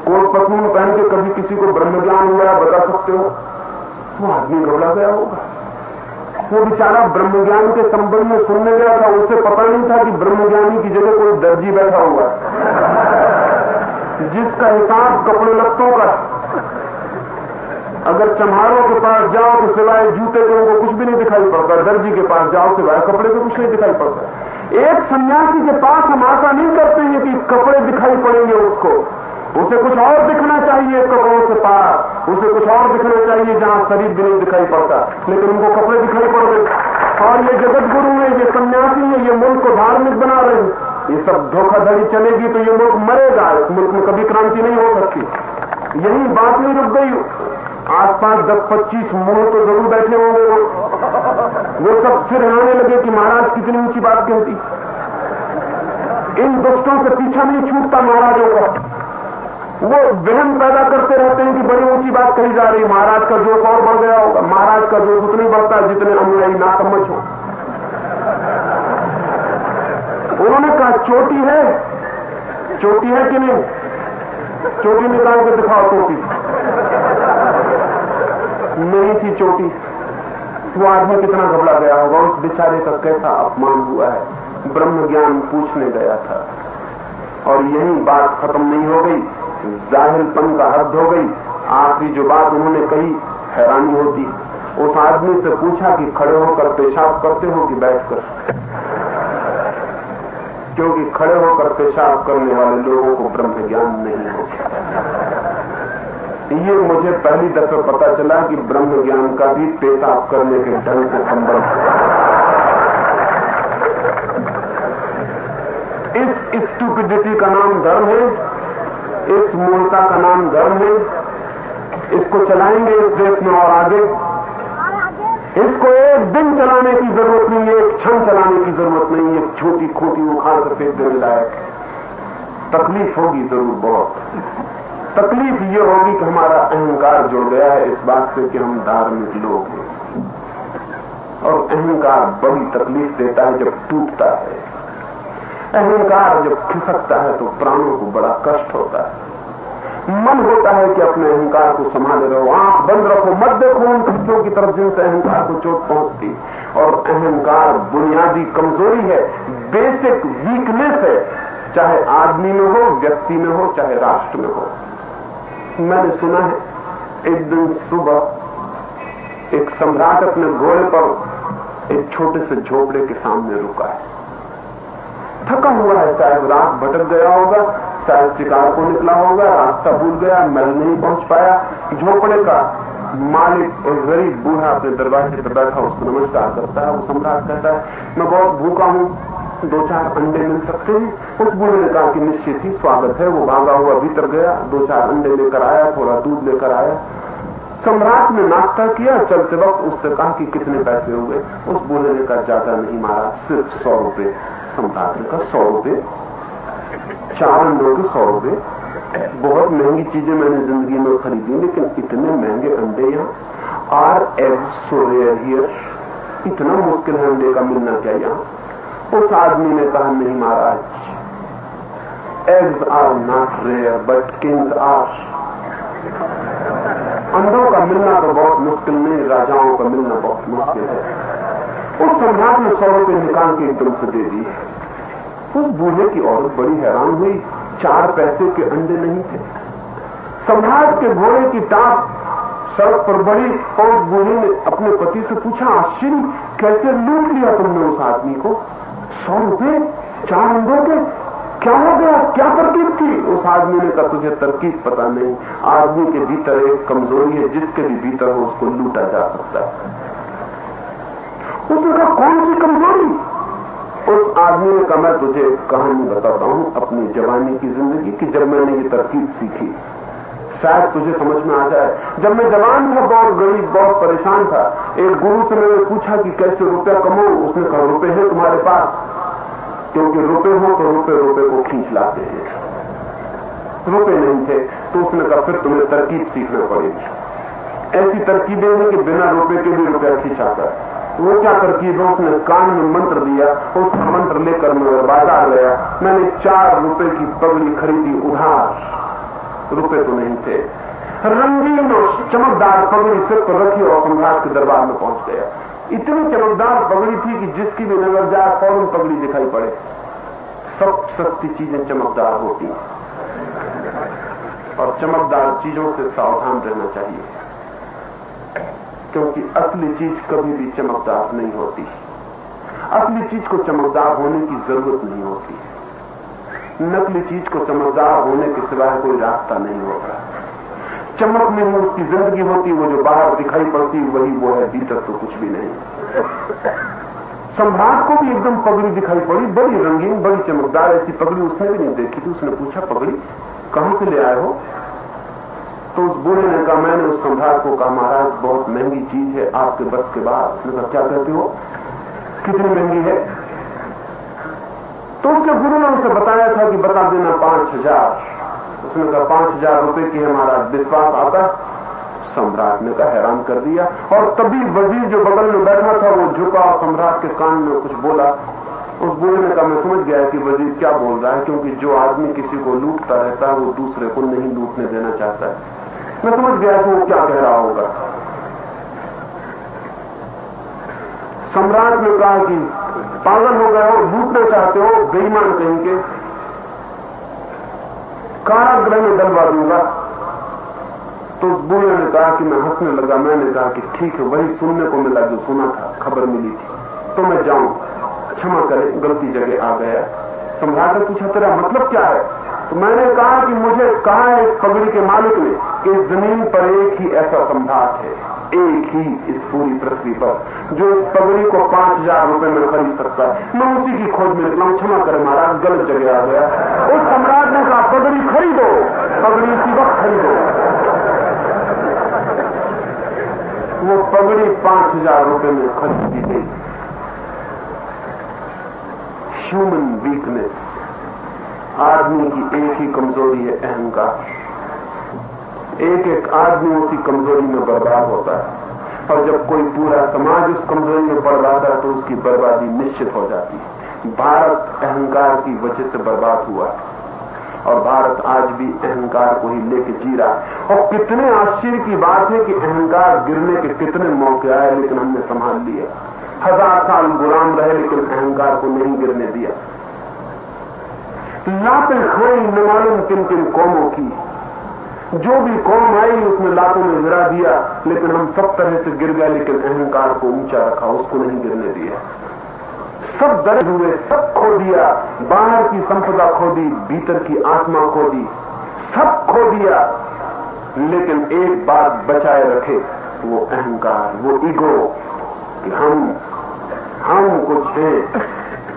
कोट पतलून पहन के कभी किसी को ब्रह्म ज्ञान हुआ बता सकते हो? वो आदमी घबरा गया होगा। वो बेचारा ब्रह्म ज्ञान के संबंध में सुनने गया था, उसे पता नहीं था कि ब्रह्म ज्ञानी की जगह कोई दर्जी बैठा हुआ है जिसका हिसाब कपड़े लत्तों का। अगर चम्हारों के पास जाओ तो सिवाय जूते के उनको कुछ भी नहीं दिखाई पड़ता, दर्जी के पास जाओ सिवाय कपड़े के कुछ नहीं दिखाई पड़ता। एक सन्यासी के पास हम आशा नहीं करते हैं कि कपड़े दिखाई पड़ेंगे उसको, उसे कुछ और दिखना चाहिए कपड़ों से पार, उसे कुछ और दिखना चाहिए जहां शरीर भी नहीं दिखाई पड़ता, लेकिन उनको कपड़े दिखाई पड़ गए। और ये जगत गुरु है, ये सन्यासी है, ये मुल्क को धार्मिक बना रहे हैं। ये सब धोखाधड़ी चलेगी तो ये मुल्क मरेगा, इस मुल्क में कभी क्रांति नहीं हो सकती। यही बात नहीं रुक गई, आसपास 10-25 मुंह तो जरूर बैठे होंगे, वो सब फिर आने लगे कि महाराज कितनी ऊंची बात कहती। इन दुष्टों से पीछा नहीं छूटता महाराजों का। वो वहम पैदा करते रहते हैं कि बड़ी ऊंची बात कही जा रही, महाराज का जोश और बढ़ गया होगा। महाराज का जोश उतनी बढ़ता जितने अनुयायी नासमझ हो। उन्होंने कहा चोटी है कि नहीं? चोटी निकाल के दिखाओ। टोपी नहीं थी चोटी। वो आदमी कितना घबरा गया होगा, उस बेचारे का कैसा अपमान हुआ है। ब्रह्म ज्ञान पूछने गया था और यही बात खत्म नहीं हो गई, जाहिलपन का हद हो गई। आखिरी जो बात उन्होंने कही, हैरानी होती। उस आदमी से पूछा कि खड़े होकर पेशाब करते हो कि बैठकर? क्योंकि खड़े होकर पेशाब करने वाले लोगों को ब्रह्म ज्ञान नहीं हो सकता। ये मुझे पहली दफे पता चला कि ब्रह्म ज्ञान का भी पेशाब करने के ढंग से संबंध है। इस स्टूपिडिटी का नाम धर्म है, इस मूर्खता का नाम धर्म है। इसको चलाएंगे इस देश में और आगे। इसको एक दिन चलाने की जरूरत नहीं है, एक क्षण चलाने की जरूरत नहीं है। एक छोटी खोटी उखाड़ कर फेंक देने लायक। तकलीफ होगी जरूर, बहुत तकलीफ ये होगी कि हमारा अहंकार जुड़ गया है इस बात से कि हम धार्मिक लोग हैं, और अहंकार बड़ी तकलीफ देता है जब टूटता है। अहंकार जब खिसकता है तो प्राणों को बड़ा कष्ट होता है। मन होता है कि अपने अहंकार को संभाले रहो, आंख बंद रखो, मत देखो उन चीजों की तरफ जिनसे अहंकार को चोट पहुंचती। और अहंकार बुनियादी कमजोरी है, बेसिक वीकनेस है, चाहे आदमी में हो, व्यक्ति में हो, चाहे राष्ट्र में हो। मैंने सुना है एक दिन सुबह एक सम्राट अपने घोड़े पर एक छोटे से झोपड़े के सामने रुका है। थका हुआ है, शायद रात भटक गया होगा, शायद शिकार को निकला होगा, रास्ता भूल गया, महल नहीं पहुंच पाया। झोपड़े का मालिक और गरीब बूढ़ा अपने दरवाजे पर बैठा उसको नमस्कार करता है। वो सम्राट कहता है, मैं बहुत भूखा हूं, 2-4 अंडे मिल सकते हैं? उस बूढ़े ने कहा कि निश्चित ही स्वागत है। वो भागा हुआ भीतर गया, 2-4 अंडे लेकर आया, थोड़ा दूध लेकर आया। सम्राट ने नाश्ता किया, चलते वक्त उससे कहा कि कितने पैसे हुए? उस बूढ़े ने कहा ज्यादा नहीं महाराज, सिर्फ 100 रुपए। सम्राट ने कहा 100 रुपए? 4 अंडों के 100 रुपए? बहुत महंगी चीजें मैंने जिंदगी में खरीदी, लेकिन इतने महंगे अंडे यहाँ। Are eggs so rare here? इतना मुश्किल है अंडे का मिलना क्या यहाँ? उस आदमी ने कहा नहीं महाराज, eggs are not rare but kings are. अंडों का मिलना तो बहुत मुश्किल नहीं, राजाओं का मिलना बहुत मुश्किल है। उस सम्राट ने 100 रुपए निकाल के एकदम से दे दिए। उस बूढ़े की औरत बड़ी हैरान हुई, 4 पैसे के अंडे नहीं थे। सम्राट के घोड़े की टाप सड़क पर बढ़ी और उस बूढ़े ने अपने पति से पूछा, आश्चर्य, कैसे लूट लिया तुमने उस आदमी को? 100 रुपए 4 अंडों के? क्या हो गया, क्या तरकीब थी? उस आदमी ने कहा तुझे तरकीब पता नहीं, आदमी के भीतर एक कमजोरी है, जिसके भी भीतर हो उसको लूटा जा सकता है। उसने कहा कौन सी कमजोरी? उस आदमी ने कहा मैं तुझे कहानी बताता हूं अपनी जवानी की जिंदगी की, जब मैंने ये तरकीब सीखी, शायद तुझे समझ में आ जाए। जब मैं जवान था, बहुत गरीब, बहुत परेशान था, एक गुरु से मैंने पूछा कि कैसे रुपया कमाऊं। उसने कहा रुपए है तुम्हारे पास, क्योंकि रुपए हो तो रुपए को खींच लाते हैं। रुपए नहीं थे तो उसने कहा फिर तुम्हें तरकीब सीखना पड़ेगी। ऐसी तरकीबें हैं कि बिना रुपए के भी रुपया खींचाता है। वो क्या तरकीब है? उसने कान में मंत्र दिया, उस मंत्र लेकर मैं बाजार गया, मैंने 4 रुपए की पगड़ी खरीदी उधार, रुपए तो नहीं थे। रंगीन और चमकदार पगड़ी सिर पर रखी और सम्राट के दरबार में पहुंच गया। इतनी चमकदार पगड़ी थी कि जिसकी भी नजर जाए फौरन पगड़ी दिखाई पड़े। सब सस्ती चीजें चमकदार होती हैं और चमकदार चीजों से सावधान रहना चाहिए, क्योंकि असली चीज कभी भी चमकदार नहीं होती। असली चीज को चमकदार होने की जरूरत नहीं होती। नकली चीज को चमकदार होने के सिवाय कोई रास्ता नहीं होता। चमक में ही उसकी जिंदगी होती, वो जो बाहर दिखाई पड़ती वही वो है, भीतर तो कुछ भी नहीं। सम्राट को भी एकदम पगड़ी दिखाई पड़ी, बड़ी रंगीन, बड़ी चमकदार, ऐसी पगड़ी उसने भी नहीं देखी थी। उसने पूछा पगड़ी कहां से ले आए हो? तो उस बूढ़े ने कहा, मैंने उस सम्राट को कहा महाराज बहुत महंगी चीज है, आपके बस के बाद। उसने कहा क्या कहते हो, कितनी महंगी है? तो उसके गुरु ने उसे बताया था कि बता देना 5000। उसने कहा 5000 रुपए की है महाराज, विश्वास आता? सम्राट ने कहा हैरान कर दिया। और तभी वजीर जो बगल में बैठा था वो झुका और सम्राट के कान में कुछ बोला। उस बूढ़े ने कहा मैं समझ गया कि वजीर क्या बोल रहा है, क्योंकि जो आदमी किसी को लूटता रहता है वो दूसरे को नहीं लूटने देना चाहता है। मैं समझ गया कि वो क्या कह रहा होगा। सम्राट ने कहा कि पागल हो गए हो, लूटना चाहते हो, बेईमान कहेंगे, कारागृह में डलवा दूंगा। तो उस बूढ़े ने कहा कि मैं हंसने लगा। मैंने कहा कि ठीक है, वही सुनने को मिला जो सुना था, खबर मिली थी, तो मैं जाऊं, क्षमा करें गलती जगह आ गया। सम्राट ने पूछा तेरा मतलब क्या है? तो मैंने कहा कि मुझे कहा है इस पगड़ी के मालिक ने कि इस जमीन पर एक ही ऐसा सम्राट है, एक ही इस पूरी पृथ्वी पर जो इस पगड़ी को 5000 रुपए में खरीद सकता है। मैं उसी की खोज में निकला हूं, क्षमा करें महाराज गलत जगह आ गया। उस सम्राट ने कहा पगड़ी खरीदो, पगड़ी इसी वक्त खरीदो। वो पगड़ी 5000 रुपए में खरीदी गई। ह्यूमन वीकनेस, आदमी की एक ही कमजोरी है, अहंकार। एक एक आदमी उसी कमजोरी में बर्बाद होता है और जब कोई पूरा समाज उस कमजोरी में पड़ जाता है तो उसकी बर्बादी निश्चित हो जाती है। भारत अहंकार की वजह से बर्बाद हुआ और भारत आज भी अहंकार को ही लेके जी रहा है। और कितने आश्चर्य की बात है कि अहंकार गिरने के कितने मौके आए लेकिन हमने संभाल लिए। 1000 साल गुलाम रहे लेकिन अहंकार को नहीं गिरने दिया। लातें खाई न मालूम किन किन कौमों की, जो भी कौम आई उसने लातों में गिरा दिया, लेकिन हम सब तरह से गिर गए लेकिन अहंकार को ऊंचा रखा, उसको नहीं गिरने दिया। सब डरे हुए, सब खो दिया, बाहर की संपदा खो दी, भीतर की आत्मा खो दी, सब खो दिया, लेकिन एक बात बचाए रखे, वो अहंकार, वो ईगो कि हम कुछ हैं,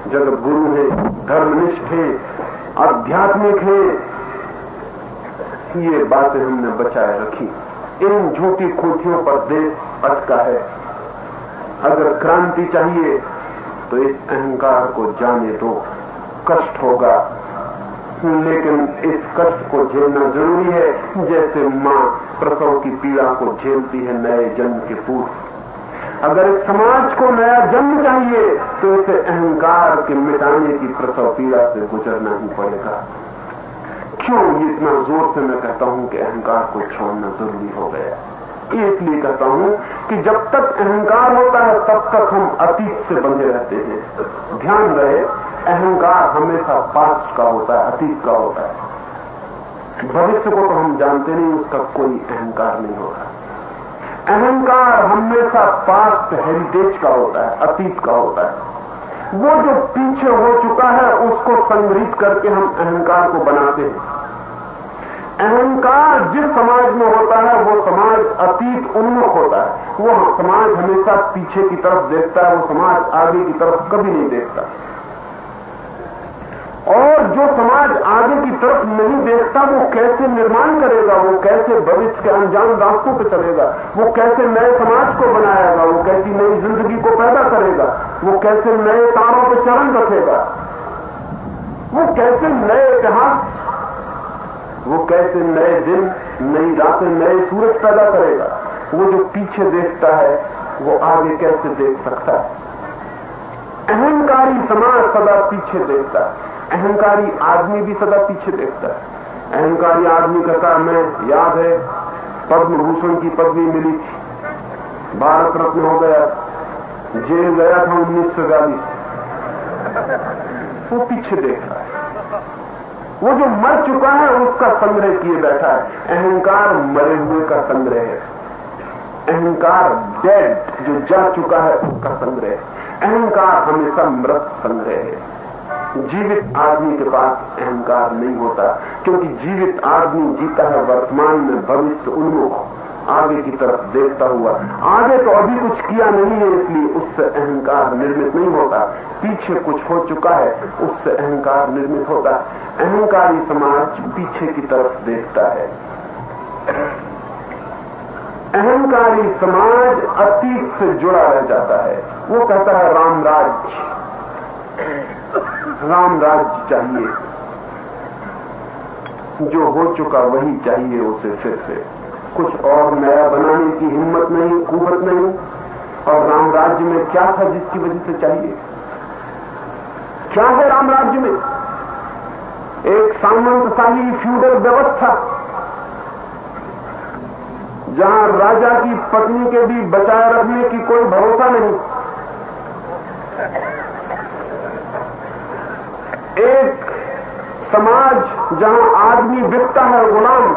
जगत गुरु हैं, धर्मनिष्ठ हैं, आध्यात्मिक हैं। ये बातें हमने बचाए रखी। इन झूठी खूंटियों पर देश अटका है। अगर क्रांति चाहिए तो इस अहंकार को जाने दो। कष्ट होगा लेकिन इस कष्ट को झेलना जरूरी है, जैसे मां प्रसव की पीड़ा को झेलती है नए जन्म के पूर्व। अगर इस समाज को नया जन्म चाहिए तो इसे अहंकार के मिटाने की प्रसव पीड़ा से गुजरना ही पड़ेगा। क्यों इतना जोर से मैं कहता हूं कि अहंकार को छोड़ना जरूरी हो गया? इसलिए कहता हूं कि जब तक अहंकार होता है तब तक हम अतीत से बंधे रहते हैं। ध्यान रहे, अहंकार हमेशा पास्ट का होता है, अतीत का होता है। भविष्य को तो हम जानते नहीं, उसका कोई अहंकार नहीं होता। अहंकार हमेशा पास्ट हेरिटेज का होता है, अतीत का होता है। वो जो पीछे हो चुका है उसको संग्रहित करके हम अहंकार को बनाते हैं। अहंकार जिस समाज में होता है वो समाज अतीत उन्मुख होता है। वो समाज हमेशा पीछे की तरफ देखता है, वो समाज आगे की तरफ कभी नहीं देखता। और जो समाज आगे की तरफ नहीं देखता वो कैसे निर्माण करेगा, वो कैसे भविष्य के अनजान रास्तों पर चलेगा, वो कैसे नए समाज को बनाएगा, वो कैसी नई जिंदगी को पैदा करेगा, वो कैसे नए तारों पर चरण रखेगा, वो कैसे नए इतिहास, वो कैसे नए दिन, नई रातें, नए सूरज पैदा करेगा। वो जो पीछे देखता है वो आगे कैसे देख सकता है। अहंकारी समाज सदा पीछे देखता है, अहंकारी आदमी भी सदा पीछे देखता है। अहंकारी आदमी कहता है मैं याद है पद्म भूषण की पदवी मिली थी, भारत रत्न हो गया, जेल गया था 1942। वो पीछे देख रहा है। वो जो मर चुका है उसका संग्रह किए बैठा है। अहंकार मरे हुए का संग्रह है। अहंकार डेड जो जा चुका है उसका संग्रह है। अहंकार हमेशा मृत संग्रह है। जीवित आदमी के पास अहंकार नहीं होता, क्योंकि जीवित आदमी जीता है वर्तमान में, भविष्य उन्मुख, आगे की तरफ देखता हुआ। आगे तो अभी कुछ किया नहीं है, इसलिए उससे अहंकार निर्मित नहीं होता। पीछे कुछ हो चुका है, उससे अहंकार निर्मित होता है। अहंकारी समाज पीछे की तरफ देखता है। अहंकारी समाज अतीत से जुड़ा रह जाता है। वो कहता है राम राज्य, राम राज्य चाहिए, जो हो चुका वही चाहिए उसे फिर से, कुछ और नया बनाने की हिम्मत नहीं, कुवत नहीं। और राम राज्य में क्या था जिसकी वजह से चाहिए? क्या है राम राज्य में? एक सामंतशाही फ्यूडल व्यवस्था, जहां राजा की पत्नी के भी बचाए रखने की कोई भरोसा नहीं। एक समाज जहां आदमी बिकता है, गुलाम।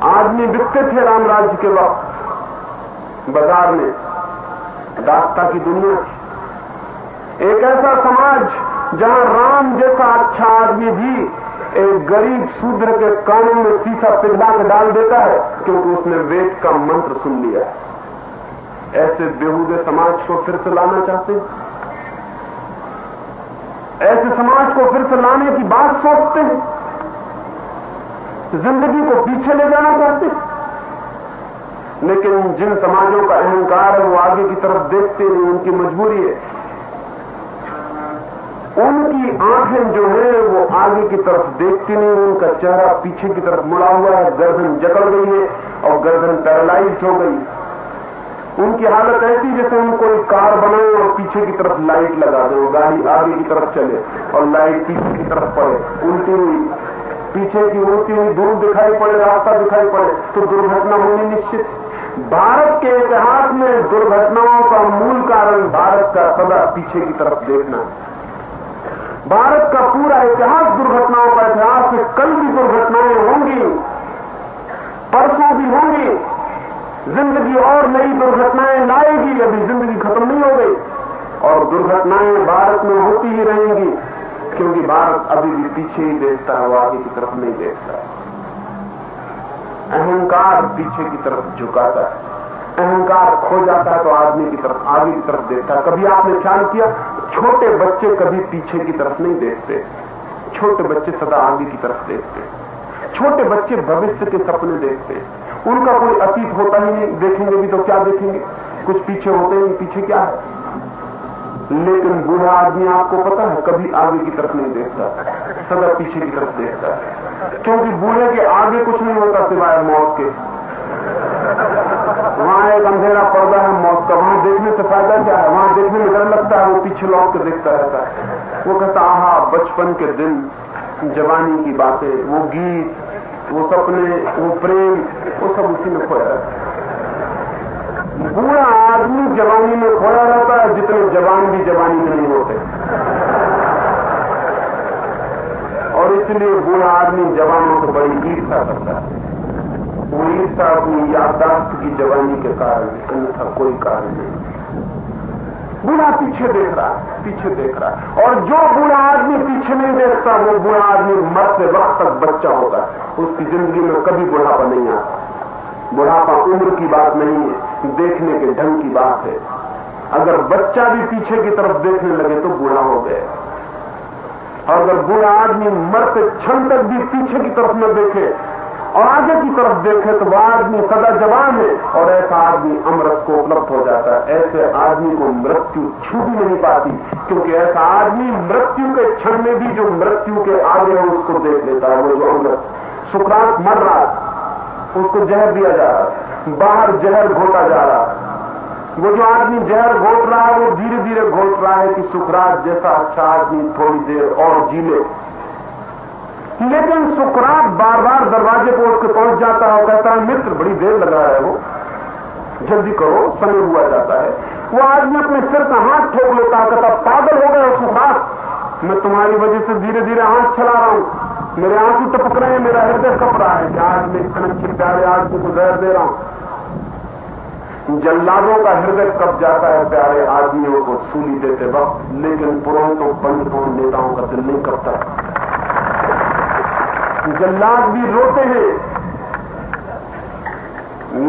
आदमी बिकते थे राम राज्य के वक्त बाजार में, दास्ता की दुनिया थी। एक ऐसा समाज जहां राम जैसा अच्छा आदमी भी एक गरीब शूद्र के कानों में शीशा पिघला के डाल देता है, क्योंकि उसने वेद का मंत्र सुन लिया है। ऐसे बेहूदे समाज को फिर से लाना चाहते हैं? ऐसे समाज को फिर से लाने की बात सोचते हैं? जिंदगी को पीछे ले जाना चाहते हैं? लेकिन जिन समाजों का अहंकार है वो आगे की तरफ देखते नहीं, उनकी मजबूरी है। उनकी आंखें जो है वो आगे की तरफ देखती नहीं, उनका चेहरा पीछे की तरफ मुड़ा हुआ है, गर्दन जकड़ गई है और गर्दन पैरालाइज हो गई। उनकी हालत ऐसी जैसे उनको एक कार बनाए और पीछे की तरफ लाइट लगा दे, गाड़ी आगे की तरफ चले और लाइट पीछे की तरफ पड़े, उल्टी हुई, पीछे की उल्टी हुई धूल दिखाई पड़े, रास्ता दिखाई पड़े, तो दुर्घटना होनी निश्चित। भारत के इतिहास में दुर्घटनाओं का मूल कारण भारत का सदा पीछे की तरफ देखना। भारत का पूरा इतिहास दुर्घटनाओं का इतिहास है। कल भी दुर्घटनाएं होंगी, परसों भी होंगी, जिंदगी और नई दुर्घटनाएं लाएगी। अभी जिंदगी खत्म नहीं हो गई और दुर्घटनाएं भारत में होती ही रहेंगी, क्योंकि भारत अभी भी पीछे ही देखता है, वो आगे की तरफ नहीं देखता। अहंकार पीछे की तरफ झुकाता है, अहंकार खो जाता है तो आदमी की तरफ, आगे की तरफ देखता है। कभी आपने ख्याल किया, छोटे बच्चे कभी पीछे की तरफ नहीं देखते, छोटे बच्चे सदा आगे की तरफ देखते। छोटे बच्चे भविष्य के सपने देखते, उनका कोई अतीत होता ही नहीं। देखेंगे भी तो क्या देखेंगे, कुछ पीछे होते ही, पीछे क्या है। लेकिन बूढ़ा आदमी, आपको पता है, कभी आगे की तरफ नहीं देखता, सदा पीछे की तरफ देखता है, क्योंकि बूढ़े के आगे कुछ नहीं होता सिवाय मौत के। वहां एक अंधेरा पर्दा है मौत का, वहां देखने से फायदा क्या है? वहां देखने में डर लगता है, वो पीछे लौट के देखता रहता है। वो कहता आहा बचपन के दिन, जवानी की बातें, वो गीत, वो सपने, वो प्रेम, वो सब उसी में खोया रहता है। बूढ़ा आदमी जवानी में खोया रहता है, जितने जवान भी जवानी में नहीं होते। और इसलिए बूढ़ा आदमी जवानों से बड़ी ईर्ष्या करता है। वो ईर्ष्या अपनी याददाश्त की जवानी के कारण, अन्यथा कोई कारण नहीं। बूढ़ा पीछे देख रहा है, पीछे देख रहा है। और जो बूढ़ा आदमी पीछे नहीं देखता, वो बूढ़ा आदमी मरते वक्त तक बच्चा होगा, उसकी जिंदगी में कभी बुढ़ापा नहीं आता। बुढ़ापा उम्र की बात नहीं है, देखने के ढंग की बात है। अगर बच्चा भी पीछे की तरफ देखने लगे तो बूढ़ा हो गया। और अगर बूढ़ा आदमी मरते क्षण तक भी पीछे की तरफ न देखे और आगे की तरफ देखे तो वह आदमी सदा जवान है और ऐसा आदमी अमृत को उपलब्ध हो जाता है। ऐसे आदमी को मृत्यु छू भी नहीं पाती, क्योंकि ऐसा आदमी मृत्यु के क्षण में भी जो मृत्यु के आगे है उसको देख लेता है। वो जो अमृत, सुकरात मर रहा, उसको जहर दिया जा रहा, बाहर जहर घोटा जा रहा, वो जो आदमी जहर घोट रहा है वो धीरे धीरे घोट रहा है कि सुकरात जैसा अच्छा आदमी थोड़ी देर और जी ले। लेकिन सुकरात बार बार दरवाजे पर उठ के पहुंच जाता है और कहता है मित्र बड़ी देर लगा है, वो जल्दी करो, समय हुआ जाता है। वो आदमी अपने सिर का हाथ ठोक लेता है, कहता पागल हो गए सुकरात, मैं तुम्हारी वजह से धीरे धीरे हाथ चला रहा हूं, मेरे आंसू टपक रहे हैं, मेरा हृदय कप रहा है कि आज मैं इतने प्यारे आदमी को जहर दे रहा हूं। जल्लादों का हृदय कब जाता है प्यारे आदमियों को सूली देते वक्त, लेकिन पुरोहितों, पंडितों, नेताओं का दिल नहीं करता। जल्लाद भी रोते हैं,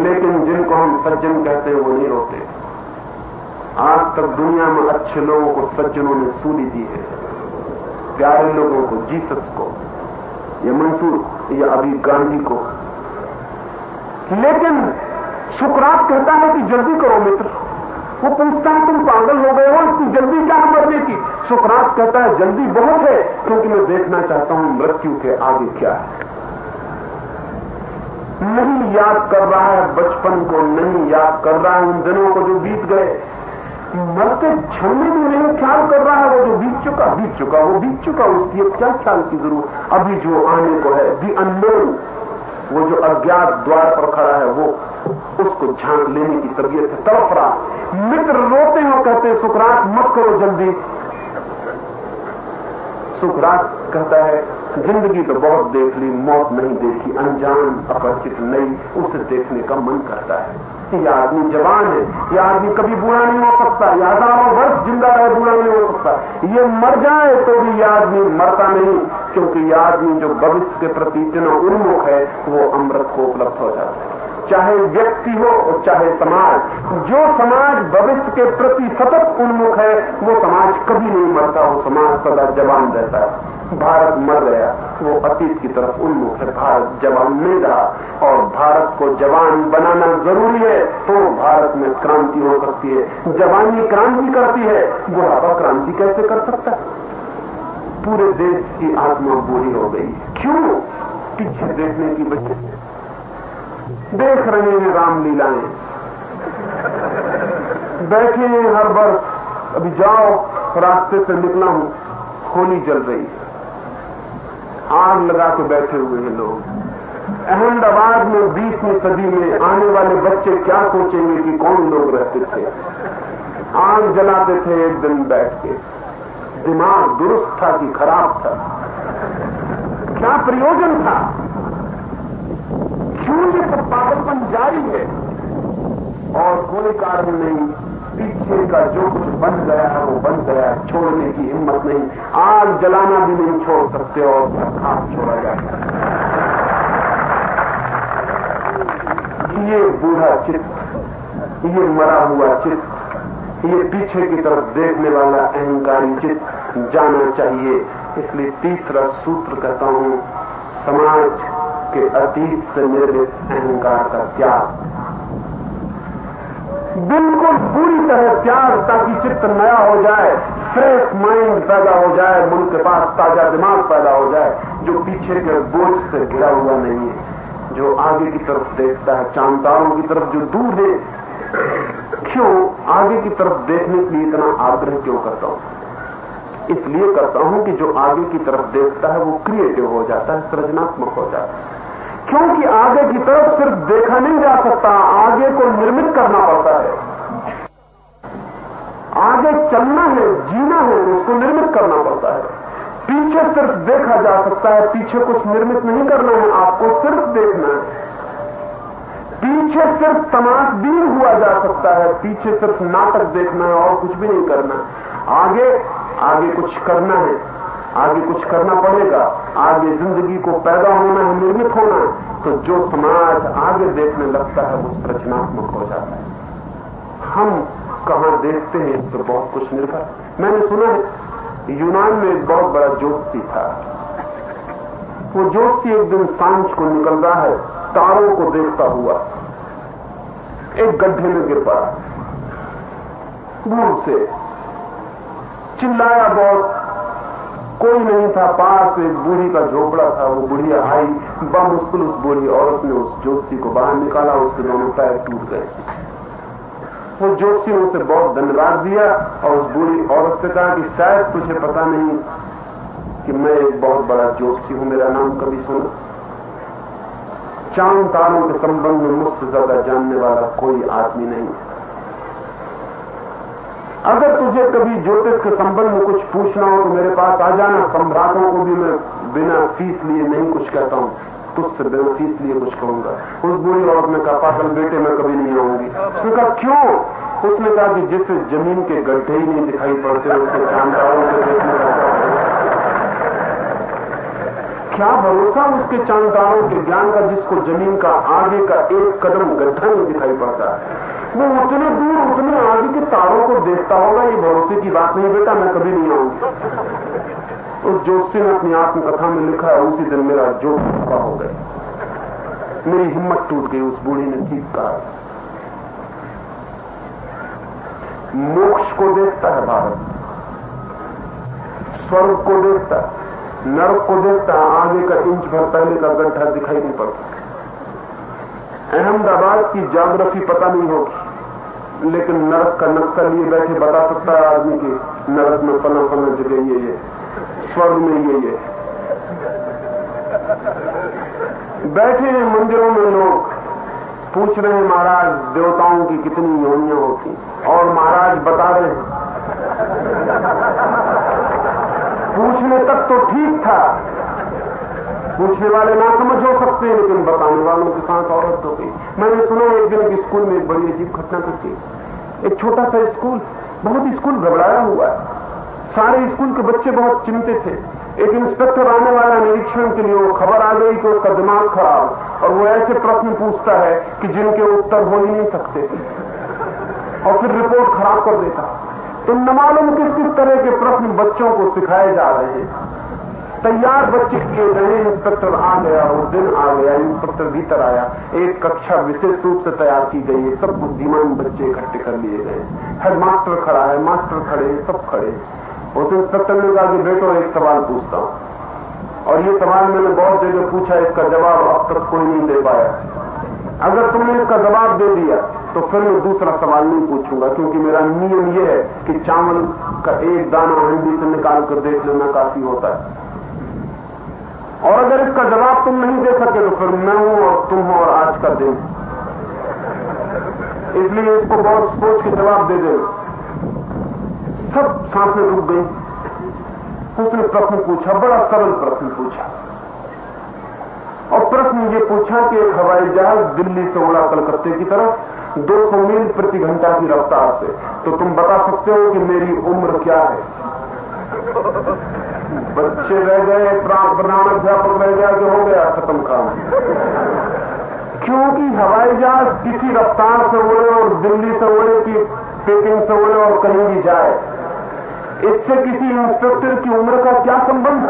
लेकिन जिनको हम सज्जन कहते हैं वो नहीं रोते। आज तक दुनिया में अच्छे लोगों को सज्जनों ने सूली दी है, प्यारे लोगों को, जीसस को, या मंसूर, या अभी गांधी को। लेकिन सुकरात कहता है कि जल्दी करो मित्र। वो पूछता है तुम पागल हो गए हो, इतनी जल्दी क्या मरने की? सुकरात कहता है जल्दी बहुत है, क्योंकि मैं देखना चाहता हूं मृत्यु के आगे क्या है। नहीं याद कर रहा है बचपन को, नहीं याद कर रहा है उन दिनों को जो बीत गए, मरते क्षण में भी नहीं ख्याल कर रहा है वो जो बीत चुका, वो बीत चुका, उसकी अब क्या ख्याल की जरूरत। अभी जो आने को है, दी अननोन, वो जो अज्ञात द्वार पर खड़ा है, वो उसको झांक लेने की तबीयत है, तड़प रहा। मित्र रोते हो, कहते सुकरात मत करो जल्दी। सुकरात कहता है जिंदगी तो बहुत देख ली, मौत नहीं देखी, अनजान अपरिचित नहीं, उसे देखने का मन करता है। ये आदमी जवान है, ये आदमी कभी बूढ़ा नहीं हो सकता, ये हजारों वर्ष जिंदा रहे बूढ़ा नहीं हो सकता। ये मर जाए तो भी ये आदमी मरता नहीं, क्योंकि ये आदमी जो भविष्य के प्रति इतना उन्मुख है वो अमृत को उपलब्ध हो जाता है। चाहे व्यक्ति हो और चाहे समाज, जो समाज भविष्य के प्रति सतत उन्मुख है वो समाज कभी नहीं मरता, वो समाज सदा जवान रहता है। भारत मर गया, वो अतीत की तरफ उन्मुख है, भारत जवान नहीं रहा, और भारत को जवान बनाना जरूरी है तो भारत में क्रांति हो सकती है। जवानी क्रांति करती है, बुढ़ापा क्रांति कैसे कर सकता है? पूरे देश की आत्मा बूढ़ी हो गई, क्यों? पीछे देखने की वजह से। देख रहे हैं रामलीलाएं, बैठे हैं हर वर्ष, अभी जाओ रास्ते से निकला हूं, होली जल रही, आग लगा के बैठे हुए हैं लोग। अहमदाबाद में 20वीं सदी में आने वाले बच्चे क्या सोचेंगे कि कौन लोग रहते थे? आग जलाते थे एक दिन बैठ के, दिमाग दुरुस्त था कि खराब था? क्या प्रयोजन था? क्यों ये सब पागलपन जारी है और कोई कारण नहीं? पीछे का जो कुछ बन गया है वो बन गया, छोड़ने की हिम्मत नहीं। आग जलाना भी नहीं छोड़ सकते और खास छोड़ा जाता है। ये बूढ़ा चित्त, ये मरा हुआ चित्त, ये पीछे की तरफ देखने वाला अहंकारी चित्त जाना चाहिए। इसलिए तीसरा सूत्र कहता हूं, समाज के अतीत से निर्मित अहंकार का त्याग, बिल्कुल पूरी तरह त्याग, ताकि चित्त नया हो जाए, फ्रेश माइंड पैदा हो जाए, मन के पास ताजा दिमाग पैदा हो जाए, जो पीछे के बोझ से घिरा हुआ नहीं है, जो आगे की तरफ देखता है, चांद तारों की तरफ जो दूर है। क्यों आगे की तरफ देखने के लिए इतना आग्रह क्यों करता हूं? इसलिए करता हूं कि जो आगे की तरफ देखता है वो क्रिएटिव हो जाता है, सृजनात्मक हो जाता है। क्योंकि आगे की तरफ सिर्फ देखा नहीं जा सकता, आगे को निर्मित करना पड़ता है। आगे चलना है, जीना है, उसको निर्मित करना पड़ता है। पीछे सिर्फ देखा जा सकता है, पीछे कुछ निर्मित नहीं करना है, आपको सिर्फ देखना है। पीछे सिर्फ तमाशबीन हुआ जा सकता है, पीछे सिर्फ नाटक देखना है और कुछ भी नहीं करना। आगे कुछ करना है, आगे कुछ करना पड़ेगा, आगे जिंदगी को पैदा होना है, निर्मित होना है। तो जो समाज आगे देखने लगता है वो रचनात्मक हो जाता है। हम कहां देखते हैं तो बहुत कुछ निर्भर। मैंने सुना है यूनान में एक बहुत बड़ा ज्योतिषी था। वो ज्योतिषी एक दिन सांझ को निकल रहा है, तारों को देखता हुआ एक गड्ढे में गिर पड़ा। दूर से चिल्लाया बहुत, कोई नहीं था पास। एक बूढ़ी का झोपड़ा था, वो बुढ़िया आई, बमुश्किल उस बूढ़ी औरत ने उस ज्योतिषी को बाहर निकाला। उसके दोनों पैर टूट गए। वो ज्योतिषी ने उसे बहुत धन्यवाद दिया और उस बूढ़ी औरत से कहा कि शायद तुझे पता नहीं कि मैं एक बहुत बड़ा ज्योतिषी हूं, मेरा नाम कभी सुना? चांद तारों के संबंध में मुझसे ज्यादा जानने वाला कोई आदमी नहीं। अगर तुझे कभी ज्योतिष के संबंध में कुछ पूछना हो तो मेरे पास आ जाना। सम्राटों को भी मैं बिना फीस लिए नहीं कुछ कहता हूं, तुझसे बिना फीस लिए कुछ कहूंगा। उस बूढ़ी औरत ने कहा, पागल बेटे, मैं कभी नहीं आऊंगी। उसने कहा, क्यों? उसने कहा कि जिससे जमीन के गड्ढे ही नहीं दिखाई पड़ते उसके चांदारों के देखने का क्या भरोसा उसके चांदारों के ज्ञान का, जिसको जमीन का आगे का एक कदम गड्ढा नहीं दिखाई पड़ता। वो उतने दूर उतने आगे के तारों को देखता होगा। ये भरोसे की बात नहीं बेटा, मैं कभी नहीं आऊंगी। उस ज्योतिषी ने अपनी आत्मकथा में लिखा है, उसी दिन मेरा जोश पूरा हो गया, मेरी हिम्मत टूट गई। उस बूढ़ी ने ठीक कहा। मोक्ष को देखता है भारत, स्वर्ग को देखता, नरक को देखता, आगे का इंच भर पहले का गड्ढा दिखाई नहीं पड़ता। अहमदाबाद की ज्योग्राफी पता नहीं होगी, लेकिन नरक का नक्शा लिए बैठे बता सकता है आदमी की नरक में फला फला जगह ये, स्वर्ग में ये। बैठे हैं मंदिरों में लोग, पूछ रहे हैं महाराज देवताओं की कितनी योनियां होती, और महाराज बता रहे हैं। पूछने तक तो ठीक था, पूछने वाले ना समझ हो सकते हैं, लेकिन बताने वालों के साथ औरत हो गई। मैंने सुना एक दिन कि स्कूल में एक बड़ी अजीब घटना घटी। एक छोटा सा स्कूल, बहुत स्कूल घबराया हुआ है, सारे स्कूल के बच्चे बहुत चिंतित थे। एक इंस्पेक्टर आने वाला निरीक्षण के लिए, वो खबर आ गई कि उसका दिमाग खराब, और वो ऐसे प्रश्न पूछता है कि जिनके उत्तर हो ही नहीं सकते, और फिर रिपोर्ट खराब कर देता। तो न मालूम किस किस तरह के प्रश्न बच्चों को सिखाए जा रहे हैं। तैयार बच्चे किए गए, इंस्पेक्टर आ गया, वो दिन आ गया, इंस्पेक्टर भीतर आया। एक कक्षा विशेष रूप से तैयार की गई है, सब बुद्धिमान बच्चे इकट्ठे कर लिए गए। हेडमास्टर खड़ा है, मास्टर खड़े हैं, सब खड़े। उस इंस्पेक्टर ने कहा कि बेटो एक सवाल पूछता हूं, और ये सवाल मैंने बहुत जगह पूछा, इसका जवाब अब तक कोई नहीं दे पाया। अगर तुमने इसका जवाब दे दिया तो फिर मैं दूसरा सवाल नहीं पूछूंगा, क्योंकि मेरा नियम यह है कि चावल का एक दाना हंडी से निकाल कर देख लेना काफी होता है। और अगर इसका जवाब तुम नहीं दे सके तो फिर मैं हूं और तुम हो और आज का दिन, इसलिए इसको बहुत सोच के जवाब दे दे। सब सांसें रुक गई। उसने प्रश्न पूछा, बड़ा सरल प्रश्न पूछा, और प्रश्न ये पूछा कि एक हवाई जहाज दिल्ली से उड़ा कलकत्ते की तरफ 200 मील प्रति घंटा की रफ्तार से, तो तुम बता सकते हो कि मेरी उम्र क्या है? बच्चे रह गए, प्रधानाध्यापक रह गया कि हो गया खत्म काम। क्योंकि हवाई जहाज किसी रफ्तार से उड़े और दिल्ली से उड़े कि पेकिंग से उड़े और कहीं भी जाए, इससे किसी इंस्पेक्टर की उम्र का क्या संबंध?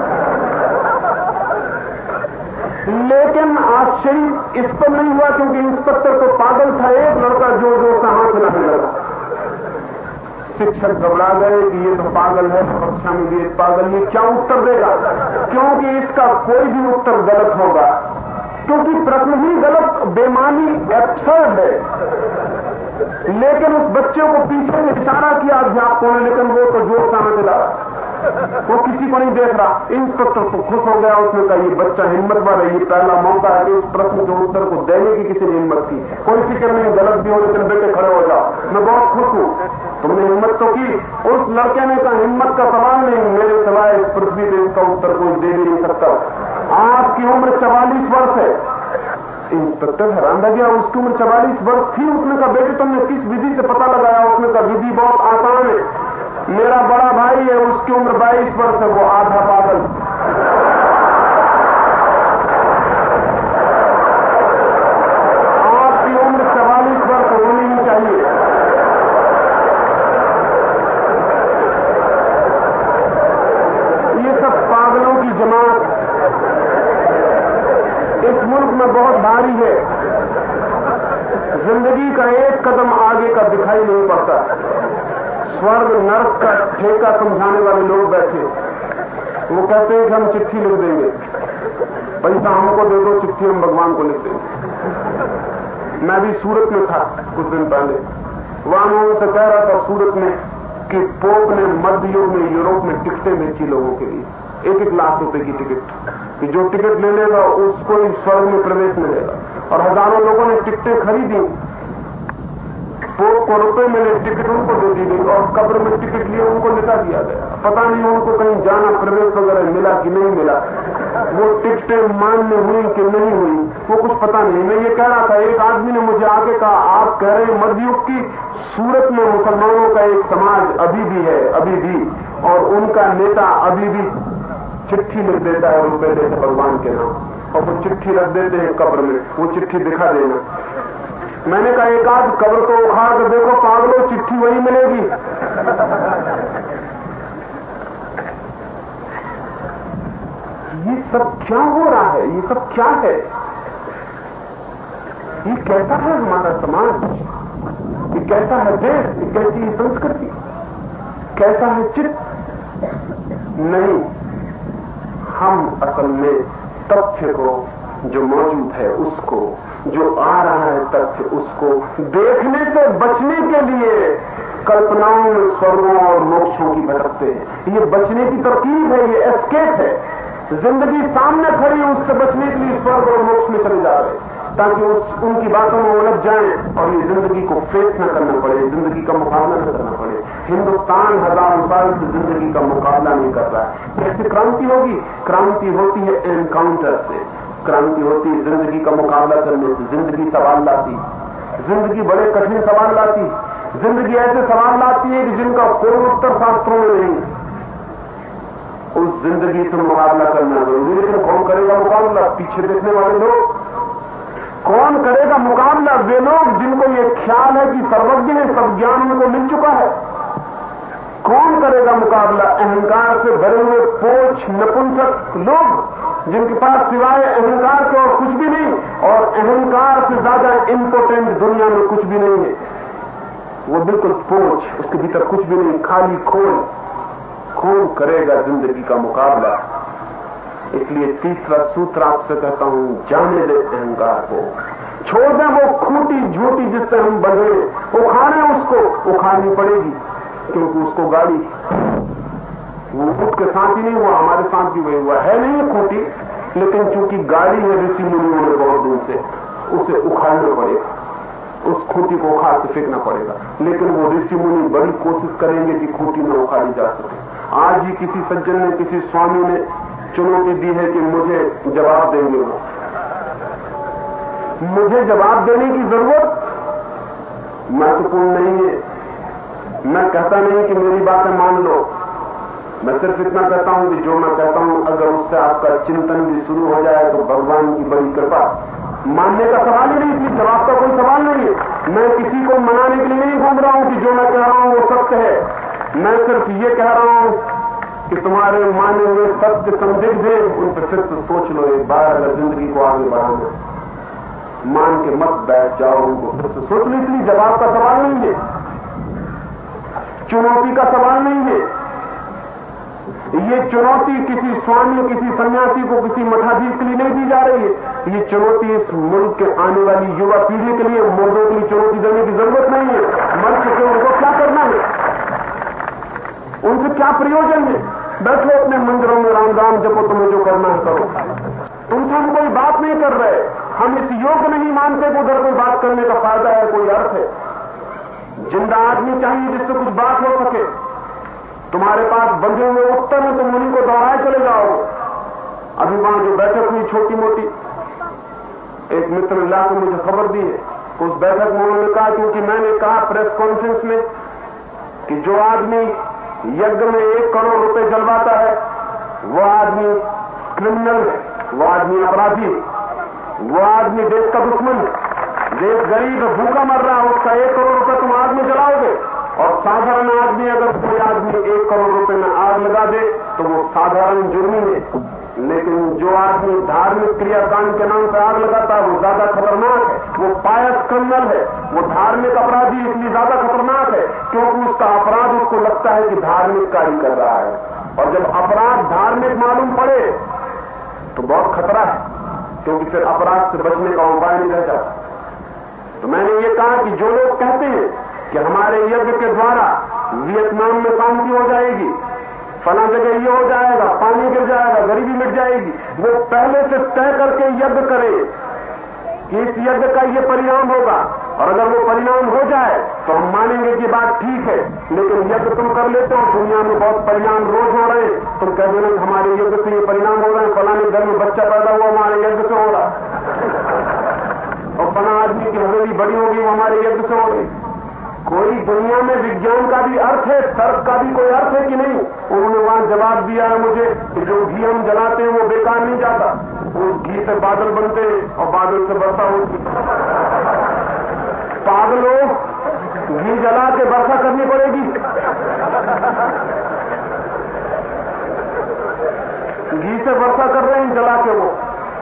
लेकिन आश्चर्य इस पर नहीं हुआ, क्योंकि इंस्पेक्टर तो पागल था। एक लड़का जो से हाथ हिलाने लगा। शिक्षक घबरा गए कि ये तो पागल है, कक्षा में भी एक पागल, ये क्या उत्तर देगा? क्योंकि इसका कोई भी उत्तर गलत होगा, क्योंकि प्रश्न ही गलत, बेमानी, एब्सर्ड है। लेकिन उस बच्चे को पीछे से इशारा किया अध्यापकों ने, लेकिन वो तो जोर से हाथ हिला, वो किसी को नहीं देख रहा। इंस्पेक्टर तो खुश हो गया, उसने कहा ये बच्चा हिम्मत वाला, ये पहला मौका है कि इस प्रश्न के उत्तर को देने की किसी ने हिम्मत की। कोई फिक्र नहीं, गलत भी हो लेकिन बेटे खड़े हो जाओ, मैं बहुत खुश हूं, तुमने हिम्मत तो की। उस लड़के ने कहा हिम्मत का सवाल नहीं, मेरे सिवाय इस पृथ्वी पे इसका उत्तर कोई दे भी नहीं सकता। आपकी उम्र 44 वर्ष है। इंस्पेक्टर हैरान रह गया, उसकी उम्र 44 वर्ष थी। उसने कहा बेटे तुमने किस विधि से पता लगाया? उसने कहा विधि बहुत आसान है, मेरा बड़ा भाई है, उसकी उम्र 22 वर्ष है, वो आधा पागल। आपकी उम्र 44 वर्ष होनी ही चाहिए। में बहुत भारी है। जिंदगी का एक कदम आगे का दिखाई नहीं पड़ता। स्वर्ग नरक का ठेका समझाने वाले लोग बैठे, वो कहते हैं कि हम चिट्ठी लिख देंगे, पैसा हमको दे दो, चिट्ठी हम भगवान को लिख देंगे। मैं भी सूरत में था कुछ दिन पहले, वहां मैं उनसे कह रहा था सूरत में कि पोप ने मध्य युग में यूरोप में टिकटें बेची लोगों के लिए, 1-1 लाख रुपए की टिकट, कि जो टिकट ले लेगा उसको ही स्वर्ग में प्रवेश मिलेगा। और हजारों लोगों ने टिकटें खरीदी, पोप को रुपए मिले, टिकट उनको दे दी गई और कब्र में टिकट लिए उनको लिटा दिया गया। पता नहीं उनको कहीं जाना प्रवेश वगैरह मिला कि नहीं मिला, वो टिकटें मान्य हुई कि नहीं हुई, वो कुछ पता नहीं। मैं ये कह रहा था, एक आदमी ने मुझे आके कहा, आप कह रहे हैं मध्ययुग की सूरत में मुसलमानों का एक समाज अभी भी है, अभी भी, और उनका नेता अभी भी चिट्ठी लिख देता है रुपए देते भगवान के नाम, और वो चिट्ठी रख देते हैं कब्र में, वो चिट्ठी दिखा देना। मैंने कहा एक आध कब्र को उखाड़ कर देखो पागलों, चिट्ठी वही मिलेगी। ये सब क्या हो रहा है? ये सब क्या है? ये कैसा है हमारा समाज? ये कैसा है देश? ये कैसी है संस्कृति? कैसा है चित्त? नहीं, हम असल में तथ्य को, जो मौजूद है उसको, जो आ रहा है तथ्य, उसको देखने से बचने के लिए कल्पनाओं में स्वर्गों और मोक्षों की भटकते हैं। ये बचने की तरकीब है, ये एस्केप है। जिंदगी सामने खड़ी, उससे बचने के लिए स्वर्ग और मोक्ष में चले जा रहे, ताकि उनकी बातों में उलझ जाएं और ये जिंदगी को फेस न करना पड़े, जिंदगी का मुकाबला न करना पड़े। हिंदुस्तान हजारों साल से जिंदगी का मुकाबला नहीं कर रहा है। कैसे क्रांति होगी? क्रांति होती है एनकाउंटर से, क्रांति होती है जिंदगी का मुकाबला करने से। जिंदगी सवाल लाती, जिंदगी बड़े कठिन सवाल लाती, जिंदगी ऐसे सवाल लाती है कि जिनका कोई उत्तर शास्त्रों में नहीं। उस जिंदगी से मुकाबला करना जरूरी, लेकिन कौन करेगा मुकाबला? पीछे देखने वाले लोग। कौन करेगा मुकाबला? वे लोग जिनको ये ख्याल है कि सर्वज्ञ है, सब ज्ञान उनको मिल चुका है। कौन करेगा मुकाबला? अहंकार से भरे हुए पोच नपुंसक लोग, जिनके पास सिवाय अहंकार के और कुछ भी नहीं, और अहंकार से ज्यादा इंपोर्टेंट दुनिया में कुछ भी नहीं है। वो बिल्कुल पोच, उसके भीतर कुछ भी नहीं, खाली खोल। कौन करेगा जिंदगी का मुकाबला? इसलिए तीसरा सूत्र आपसे कहता हूं, जाने दे अहंकार को, छोड़ दें वो खूंटी झूठी जिससे हम बंधे, उखाड़े उसको, उखाड़नी पड़ेगी, क्योंकि उसको गाड़ी, वो उसके साथ ही नहीं हुआ, हमारे साथ भी वही हुआ है। नहीं खूंटी, लेकिन चूंकि गाड़ी है ऋषि मुनियों ने बहुत दूर से, उसे उखाड़ना पड़ेगा, उस खूंटी को उखाड़ के फेंकना पड़ेगा। लेकिन वो ऋषि मुनि बड़ी कोशिश करेंगे कि खूंटी में उखाड़ी जा सके। आज ही किसी सज्जन ने, किसी स्वामी ने चुनौती दी है कि मुझे जवाब देंगे। वो मुझे जवाब देने की जरूरत महत्वपूर्ण नहीं है। मैं कहता नहीं कि मेरी बातें मान लो, मैं सिर्फ इतना कहता हूं कि जो मैं कहता हूं अगर उससे आपका चिंतन भी शुरू हो जाए तो भगवान की बड़ी कृपा। मानने का सवाल ही नहीं, इसलिए जवाब का कोई सवाल नहीं है। मैं किसी को मनाने के लिए नहीं घूम रहा हूं कि जो मैं कह रहा हूं वो सत्य है। मैं सिर्फ ये कह रहा हूं कि तुम्हारे माने हुए सत्य संदिग्ध है, उन पर सिर्फ सोच लो एक बार, अगर जिंदगी को आगे बढ़ाना। मान के मत बैठ जाओ, उनको फिर से सोच लो। इसलिए जवाब का सवाल नहीं है, चुनौती का सवाल नहीं है। ये चुनौती किसी स्वामी, किसी सन्यासी को, किसी मठाधीश के लिए नहीं दी जा रही है। ये चुनौती इस मुल्क के आने वाली युवा पीढ़ी के लिए, मुर्दों के लिए चुनौती देने की जरूरत नहीं है। मर चुके उनको क्या करना है, उनसे क्या प्रयोजन है? बैठो अपने मंदिरों में, राम राम जपो, तुम्हें जो करना है करो। उनसे हम कोई बात नहीं कर रहे। हम इस योग नहीं मानते कि उधर कोई बात करने का फायदा है, कोई अर्थ है। जिंदा आदमी चाहिए जिससे कुछ बात हो सके। तुम्हारे पास बंधे हुए उत्तर में तुम उन्हीं को दोहराए चले जाओ। अभी वहां जो बैठक हुई छोटी मोटी, एक मित्र ने लाकर मुझे खबर दी है, उस बैठक में उन्होंने कहा, क्योंकि मैंने कहा प्रेस कॉन्फ्रेंस में कि जो आदमी यज्ञ में 1 करोड़ रुपए जलवाता है वो आदमी क्रिमिनल है, वो आदमी अपराधी है, वो आदमी देश का दुश्मन है। देश गरीब है, भूखा मर रहा है, उसका 1 करोड़ रुपए तुम आग में जलाओगे। और साधारण आदमी, अगर कोई आदमी 1 करोड़ रुपए में आग लगा दे तो वो साधारण जुर्मी है, लेकिन जो आदमी धार्मिक क्रियाकांड के नाम पर आग लगाता है वो ज्यादा खतरनाक है, वो पायस क्रिमिनल है, वो धार्मिक अपराधी इसलिए ज्यादा खतरनाक है क्योंकि उसका अपराध उसको लगता है कि धार्मिक कार्य कर रहा है, और जब अपराध धार्मिक मालूम पड़े तो बहुत खतरा है, क्योंकि फिर अपराध से बचने का उपाय नहीं रह जाता। तो मैंने ये कहा कि जो लोग कहते हैं कि हमारे यज्ञ के द्वारा वियतनाम में शांति हो जाएगी, फला जगह ये हो जाएगा, पानी गिर जाएगा, गरीबी मिट जाएगी, वो पहले से तय करके यज्ञ करे कि इस यज्ञ का ये परिणाम होगा, और अगर वो परिणाम हो जाए तो हम मानेंगे कि बात ठीक है। लेकिन यज्ञ तुम कर लेते हो, दुनिया में बहुत परिणाम रोज हो रहे हैं, तुम कह देना हमारे यज्ञ से ये परिणाम हो रहे हैं, फलाने घर में बच्चा पैदा हुआ हमारे यज्ञ से हो रहा, और फला आदमी की हवेली बड़ी होगी वो हमारे यज्ञ से हो गई। कोई दुनिया में विज्ञान का भी अर्थ है, तर्क का भी कोई अर्थ है कि नहीं? उन्होंने वहां जवाब दिया है मुझे कि जो घी हम जलाते हैं वो बेकार नहीं जाता, उस घी से बादल बनते हैं और बादल से वर्षा होती। पागलों, घी जला के वर्षा करनी पड़ेगी? घी से वर्षा कर रहे हैं जला के, वो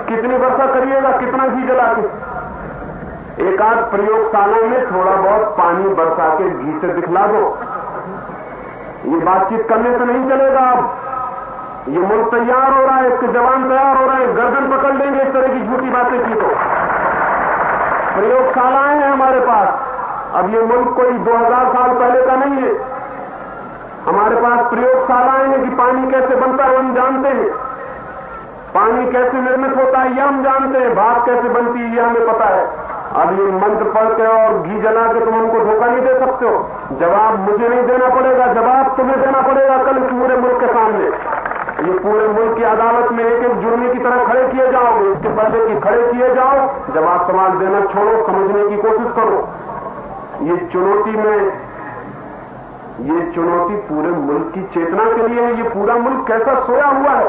कितनी वर्षा करिएगा, कितना घी जला के? एक आध प्रयोगशाला में थोड़ा बहुत पानी बरसा के घी से दिखला दो, ये बातचीत करने से नहीं चलेगा। अब ये मुल्क तैयार हो रहा है, इसके जवान तैयार हो रहे हैं, गर्दन पकड़ लेंगे इस तरह की झूठी बातें की तो। प्रयोगशालाएं हैं हमारे पास, अब ये मुल्क कोई 2000 साल पहले का नहीं है। हमारे पास प्रयोगशालाएं हैं कि पानी कैसे बनता है हम जानते हैं, पानी कैसे निर्मित होता है यह हम जानते हैं, भाप कैसे बनती है यह हमें पता है। अब ये मंत्र पढ़ के और घी जला के तुम हमको धोखा नहीं दे सकते हो। जवाब मुझे नहीं देना पड़ेगा, जवाब तुम्हें देना पड़ेगा कल पूरे मुल्क के सामने। ये पूरे मुल्क की अदालत में एक एक जुर्मी की तरह खड़े किए जाओगे, इसके पहले कि खड़े किए जाओ, जवाब सवाल देना छोड़ो, समझने की कोशिश करो। ये चुनौती पूरे मुल्क की चेतना के लिए है। ये पूरा मुल्क कैसा सोया हुआ है,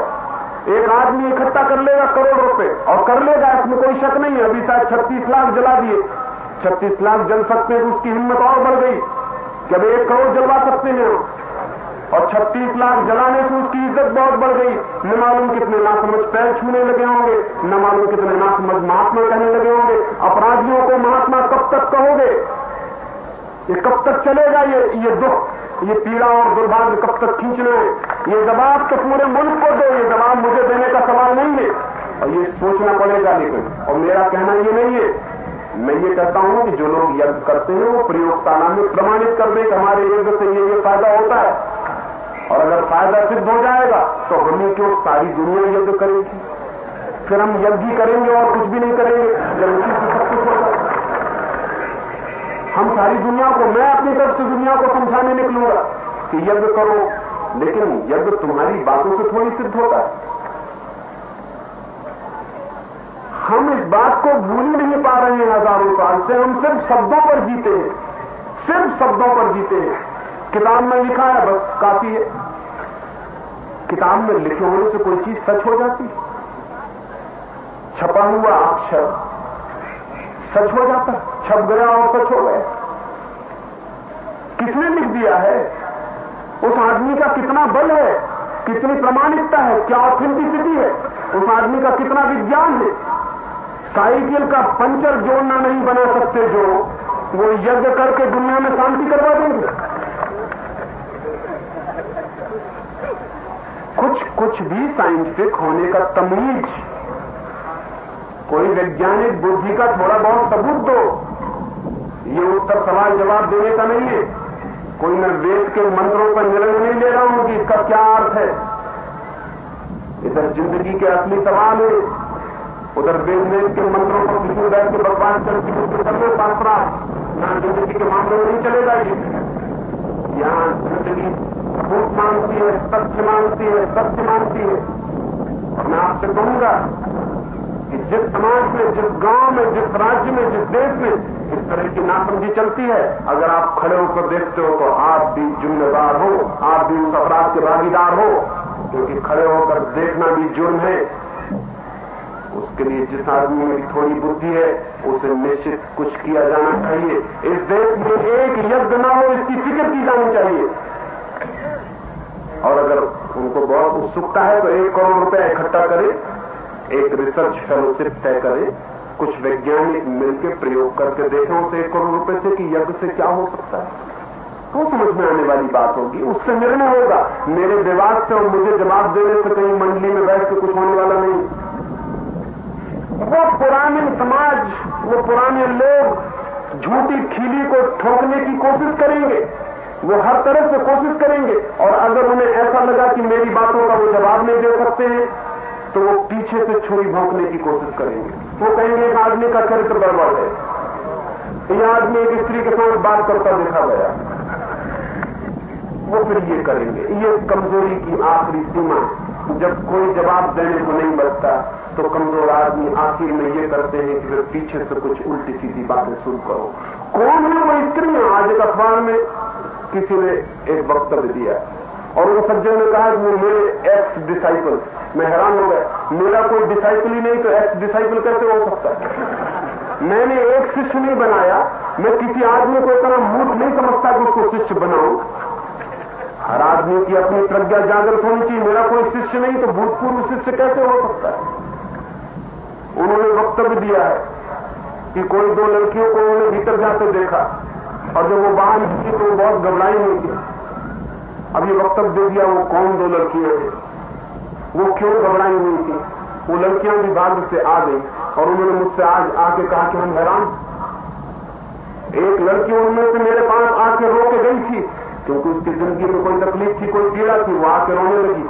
एक आदमी इकट्ठा कर लेगा करोड़ रुपए और कर लेगा, इसमें कोई शक नहीं है। अभी शायद 36 लाख जला दिए, 36 लाख जल सकते हैं तो उसकी हिम्मत और बढ़ गई कि अब 1 करोड़ जलवा सकते हैं, और 36 लाख जलाने से उसकी इज्जत बहुत बढ़ गई। न मालूम कितने नासमझ पैर छूने लगे होंगे, न मालूम कितने नासमझ महात्मा कहने लगे होंगे। अपराधियों को महात्मा कब तक कहोगे? ये कब तक चलेगा? ये दुख, ये पीड़ा और दुर्भाग्य कब तक खींचना है? ये जवाब तो पूरे मुल्क को दो, ये जवाब मुझे देने का सवाल नहीं है, और ये सोचना पड़ेगा। लेकिन और मेरा कहना ये नहीं है, मैं ये कहता हूं कि जो लोग यज्ञ करते हैं वो प्रयोगशाला में प्रमाणित कर दें कि हमारे यज्ञ से ये फायदा होता है, और अगर फायदा सिद्ध हो जाएगा तो हमें क्यों सारी दुनिया यज्ञ करेगी? फिर हम यज्ञ करेंगे और कुछ भी नहीं करेंगे, जब उसी से सब कुछ होगा। हम सारी दुनिया को, मैं अपनी तरफ से दुनिया को समझाने निकलूंगा कि यज्ञ करो, लेकिन यज्ञ तुम्हारी बातों से थोड़ी सिद्ध होता है। हम इस बात को भूल ही नहीं पा रहे हैं हजारों साल से। हम सिर्फ शब्दों पर जीते हैं, सिर्फ शब्दों पर जीते हैं। किताब में लिखा है बस काफी है। किताब में लिखे होने से कोई चीज सच हो जाती? छपा हुआ अक्षर सच हो जाता? छप गया और सच हो गया। किसने लिख दिया है? उस आदमी का कितना बल है, कितनी प्रमाणिकता है, क्या ऑथेंटिसिटी है, उस आदमी का कितना विज्ञान है। साइकिल का पंचर जोड़ना नहीं बना सकते जो वो यज्ञ करके दुनिया में शांति करवा देंगे। कुछ भी साइंटिफिक होने का तमीज, कोई वैज्ञानिक बुद्धि का थोड़ा बहुत सबूत दो। ये उत्तर सवाल जवाब देने का नहीं है। कोई मैं वेद के मंत्रों पर निर्णय नहीं ले रहा हूं कि इसका क्या अर्थ है। इधर जिंदगी के असली सवाल है, उधर वेद के मंत्रों पर किसी बैठ के बकवास करके शास्त्रा यहां जिंदगी के मामले में नहीं चलेगा। यहां जिंदगी भूत मानती है, सत्य मानती है, सत्य मानती है। और मैं आपसे कहूंगा कि जिस समाज में, जिस गांव में, जिस राज्य में, जिस देश में इस तरह की नासमझी चलती है, अगर आप खड़े होकर देखते हो तो आप भी जिम्मेदार हो, आप भी उस अपराध के भागीदार हो, क्योंकि खड़े होकर देखना भी जुर्म है। उसके लिए जिस आदमी में थोड़ी बुद्धि है उसे निश्चित कुछ किया जाना चाहिए। इस देश में एक यज्ञ न हो इसकी फिक्र की जानी चाहिए, और अगर उनको बहुत उत्सुकता है, तो 1 करोड़ रुपया इकट्ठा करें, एक रिसर्च फेलोशिप तय करें, कुछ वैज्ञानिक मिलकर प्रयोग करके देखें उस 1 करोड़ रुपए से कि यज्ञ से क्या हो सकता है। तो समझ में आने वाली बात होगी, उससे निर्णय होगा। मेरे विवाद से और मुझे जवाब देने से कहीं मंडली में बैठ के कुछ होने वाला नहीं। वो पुराने समाज, वो पुराने लोग झूठी खीली को ठोकने की कोशिश करेंगे, वो हर तरह से कोशिश करेंगे, और अगर उन्हें ऐसा लगा कि मेरी बातों का वो जवाब नहीं दे सकते हैं तो वो पीछे से छुरी भोंकने की कोशिश करेंगे। वो कहेंगे एक आदमी का चरित्र गड़बड़ है, यह आदमी एक स्त्री के साथ बात करता देखा गया, वो फिर ये करेंगे। ये कमजोरी की आखिरी सीमा। जब कोई जवाब देने को नहीं बचता तो कमजोर आदमी आखिर में ये करते हैं कि फिर पीछे से कुछ उल्टी सीधी बातें शुरू करो। कौन है वो स्त्री? आज एक अखबार में किसी ने एक वक्तव्य दिया और वो सज्जन ने कहा कि वो मेरे एक्स डिसाइपल। मैं हैरान हो गया, मेरा कोई डिसाइपल ही नहीं तो एक्स डिसाइपल कैसे हो सकता है? मैंने एक शिष्य नहीं बनाया, मैं किसी आदमी को इतना मूर्ख नहीं समझता कि उसको शिष्य बनाऊं। हर आदमी की अपनी प्रज्ञा जागृत होनी चाहिए। मेरा कोई शिष्य नहीं तो भूतपूर्व शिष्य कैसे हो सकता है? उन्होंने वक्तव्य दिया है कि कोई 2 लड़कियों को उन्होंने भीतर जाते देखा और जब वो बाहर निकली तो वो बहुत घबराई हुई थी। अब ये वक्तव्य दे दिया वो कौन 2 लड़कियां हैं, वो क्यों घबराई हुई थी। वो लड़कियां भी भाग्य से आ गई और उन्होंने मुझसे आज आके कहा कि हम हैरान। एक लड़की उनमें से मेरे पास आके रो के गई थी क्योंकि उसकी जिंदगी में कोई तकलीफ थी, कोई पीड़ा थी। वो आके रोने लगी,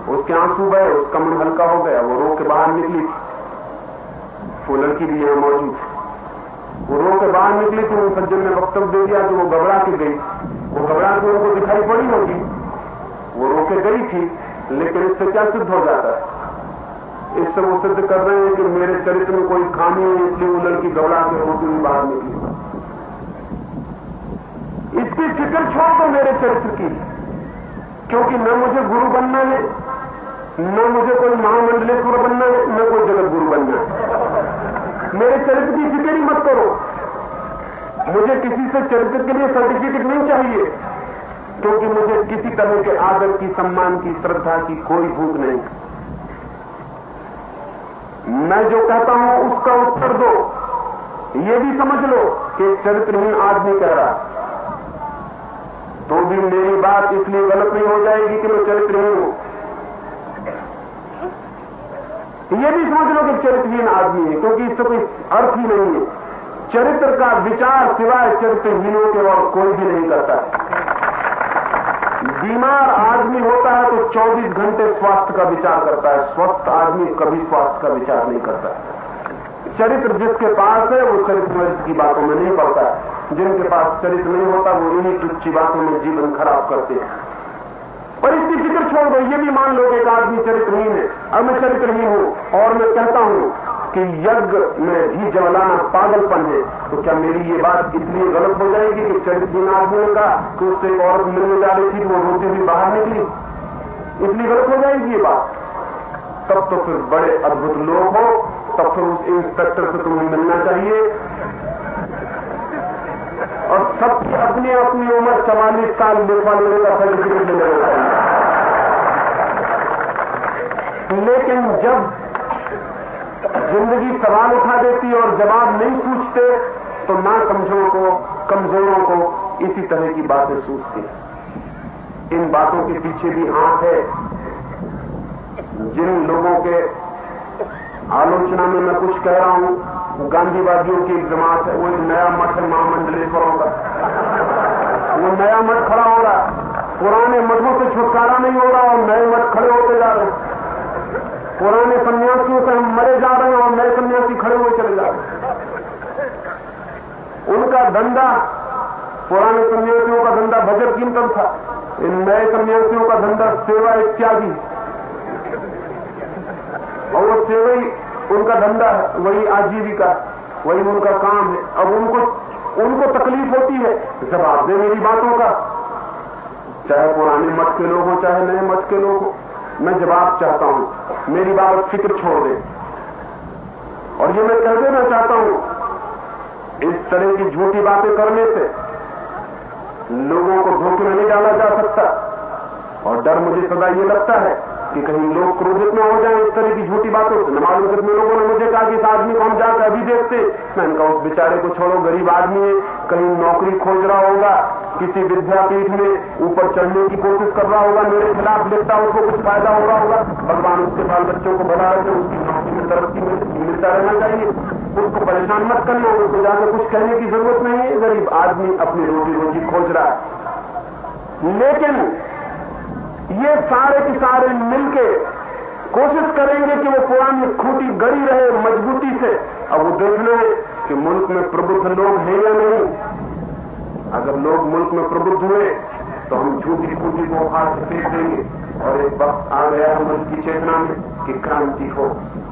उसके आंसू बहे, उसका मन हल्का हो गया, वो रो के बाहर निकली थी। वो लड़की भी यहां मौजूद थी, वो रो के बाहर निकली थी। उन सज्जन ने वक्तव्य दे दिया कि वो घबरा के गई। वो घबरा के उनको दिखाई पड़ी होगी, वो रो के गई थी, लेकिन इससे क्या सिद्ध हो जाता है? इससे वो सिद्ध कर रहे हैं कि मेरे चरित्र में कोई खामी है, इसलिए वो लड़की घबरा के रोती हुई बाहर निकली। इसकी फिक्र छोड़ दो मेरे चरित्र की, क्योंकि न मुझे गुरु बनना है, न मुझे कोई महामंडलेश्वर बनना है, न कोई जगत गुरु बनना है। मेरे चरित्र की फिक्र ही मत करो। मुझे किसी से चरित्र के लिए सर्टिफिकेट नहीं चाहिए, क्योंकि मुझे किसी तरह के आदर की, सम्मान की, श्रद्धा की कोई भूख नहीं। मैं जो कहता हूं उसका उत्तर दो। ये भी समझ लो कि चरित्रहीन आदमी कह रहा तो भी मेरी बात इसलिए गलत नहीं हो जाएगी कि मैं चरित्रहीन हूं। ये भी समझ लो कि चरित्रहीन आदमी है, क्योंकि इससे कोई अर्थ ही नहीं है। चरित्र का विचार सिवाय चरित्रहीनों के और कोई भी नहीं करता। बीमार आदमी होता है तो 24 घंटे स्वास्थ्य का विचार करता है, स्वस्थ आदमी कभी स्वास्थ्य का विचार नहीं करता। चरित्र जिसके पास है वो चरित्र की बातों में नहीं पड़ता है, जिनके पास चरित्र नहीं होता वो इन्हीं तुच्छी बातों में जीवन खराब करते हैं। पर इसकी फिक्र छोड़ दो। ये भी मान लो कि एक आदमी चरित्रहीन है, अब मैं चरित्रहीन हूं और मैं कहता हूं कि यज्ञ में घी जलाना पागलपन है, तो क्या मेरी ये बात इसलिए गलत हो जाएगी कि चरित्रहीन आदमी का कि उससे एक औरत मिलने जा रही थी तो वो रोती हुई बाहर निकली, इसलिए गलत हो जाएगी ये बात? तब तो फिर बड़े अद्भुत लोग हो, तब फिर उस इंस्पेक्टर से तुम्हें मिलना चाहिए। और सबकी अपनी अपनी उम्र 44 साल लिखवा लेने का सर्टिफिकेट लेने का चाहिए। लेकिन जब जिंदगी सवाल उठा देती और जवाब नहीं पूछते तो ना कमजोरों को इसी तरह की बातें सूझती। इन बातों के पीछे भी हाथ है। जिन लोगों के आलोचना में मैं कुछ कह रहा हूं, गांधीवादियों की एक जमात है, वो एक नया मठ है महामंडलेश्वरों का। वो नया मठ खड़ा हो रहा, पुराने मठों से छुटकारा नहीं हो रहा और नए मठ खड़े होते जा रहे हैं। पुराने सन्यासियों से हम मरे जा रहे हैं और नए सन्यासी खड़े हुए चले जा रहे हैं। उनका धंधा, पुराने सन्यासियों का धंधा भजन कीर्तन था, इन नए सन्यासियों का धंधा सेवा इत्यादि, और वो सेवा ही उनका धंधा है, वही आजीविका, वही उनका काम है। अब उनको तकलीफ होती है, जवाब दे मेरी बातों का, चाहे पुराने मठ के लोग हो चाहे नए मठ के लोग हो। मैं जवाब चाहता हूं, मेरी बात फिक्र छोड़ दे। और ये मैं कह देना चाहता हूं, इस तरह की झूठी बातें करने से लोगों को धोखे में नहीं डाला जा सकता। और डर मुझे सदा ये लगता है कि कहीं लोग क्रोधित न हो जाएं इस तरह की झूठी बातों से। न मालूम कितने लोगों ने मुझे कहा कि इस आदमी को हम जाकर अभी देखते। मैंने कहा उस बेचारे को छोड़ो, गरीब आदमी है, कहीं नौकरी खोज रहा होगा, किसी विद्यापीठ में ऊपर चढ़ने की कोशिश कर रहा होगा, मेरे खिलाफ लिखता, उसको कुछ फायदा हो रहा होगा, भगवान उसके बाल बच्चों को भला रखे, उसकी नौकरी में तरक्की मिलता रहना चाहिए, उसको परेशान मत करना, उसको जाकर कुछ कहने की जरूरत नहीं है। गरीब आदमी अपनी रोजी रोजी खोज रहा है। लेकिन ये सारे के सारे मिलके कोशिश करेंगे कि वो पुरानी खूंटी गड़ी रहे मजबूती से। अब वो देखना है कि मुल्क में प्रबुद्ध लोग हैं या नहीं। अगर लोग मुल्क में प्रबुद्ध हुए तो हम झूठी खूंटी को उखाड़ के फेंक देंगे और एक वक्त आ गया है मुल्क की चेतना में कि क्रांति हो।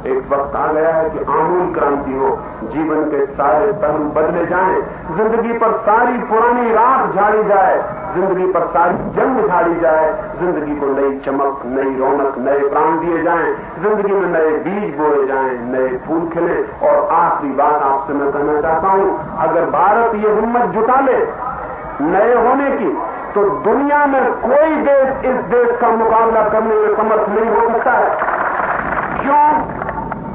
एक वक्त आ गया है कि आमूल क्रांति हो, जीवन के सारे पहलू बदले जाएं, जिंदगी पर सारी पुरानी राख झाड़ी जाए, जिंदगी पर सारी जंग झाड़ी जाए, जिंदगी को नई चमक, नई रौनक, नए प्राण दिए जाएं, जिंदगी में नए बीज बोए जाएं, नए फूल खिले। और आखिरी बात आपसे मैं कहना चाहता हूं, अगर भारत ये हिम्मत जुटा ले नए होने की, तो दुनिया में कोई देश इस देश का मुकाबला करने में समर्थ नहीं हो सकता है। क्यों?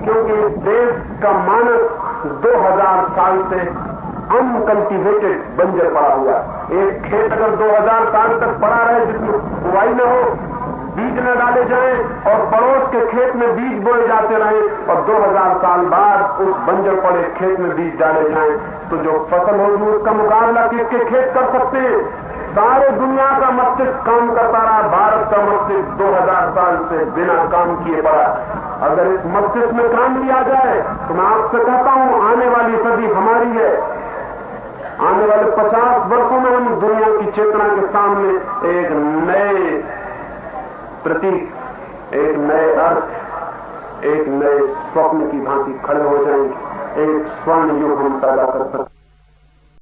क्योंकि इस देश का मानस 2000 साल से अनकल्टिवेटेड बंजर पड़ा हुआ है। एक खेत अगर 2000 साल तक पड़ा रहे जिसमें बुआई न हो, बीज न डाले जाएं और पड़ोस के खेत में बीज बोए जाते रहे और 2000 साल बाद उस बंजर पड़े खेत में बीज डाले जाएं, तो जो फसल होगी उसका मुकाबला किसके खेत कर सकते हैं? सारे दुनिया का मस्तिष्क काम करता रहा, भारत का मस्तिष्क 2000 साल से बिना काम किए पड़ा। अगर इस मस्तिष्क में क्रांति आ जाए तो मैं आपसे कहता हूं आने वाली सदी हमारी है। आने वाले 50 वर्षों में हम दुनिया की चेतना के सामने एक नए प्रतीक, एक नए अर्थ, एक नए स्वप्न की भांति खड़े हो जाएंगे। एक स्वर्ण युग हम पैदा कर सकते हैं।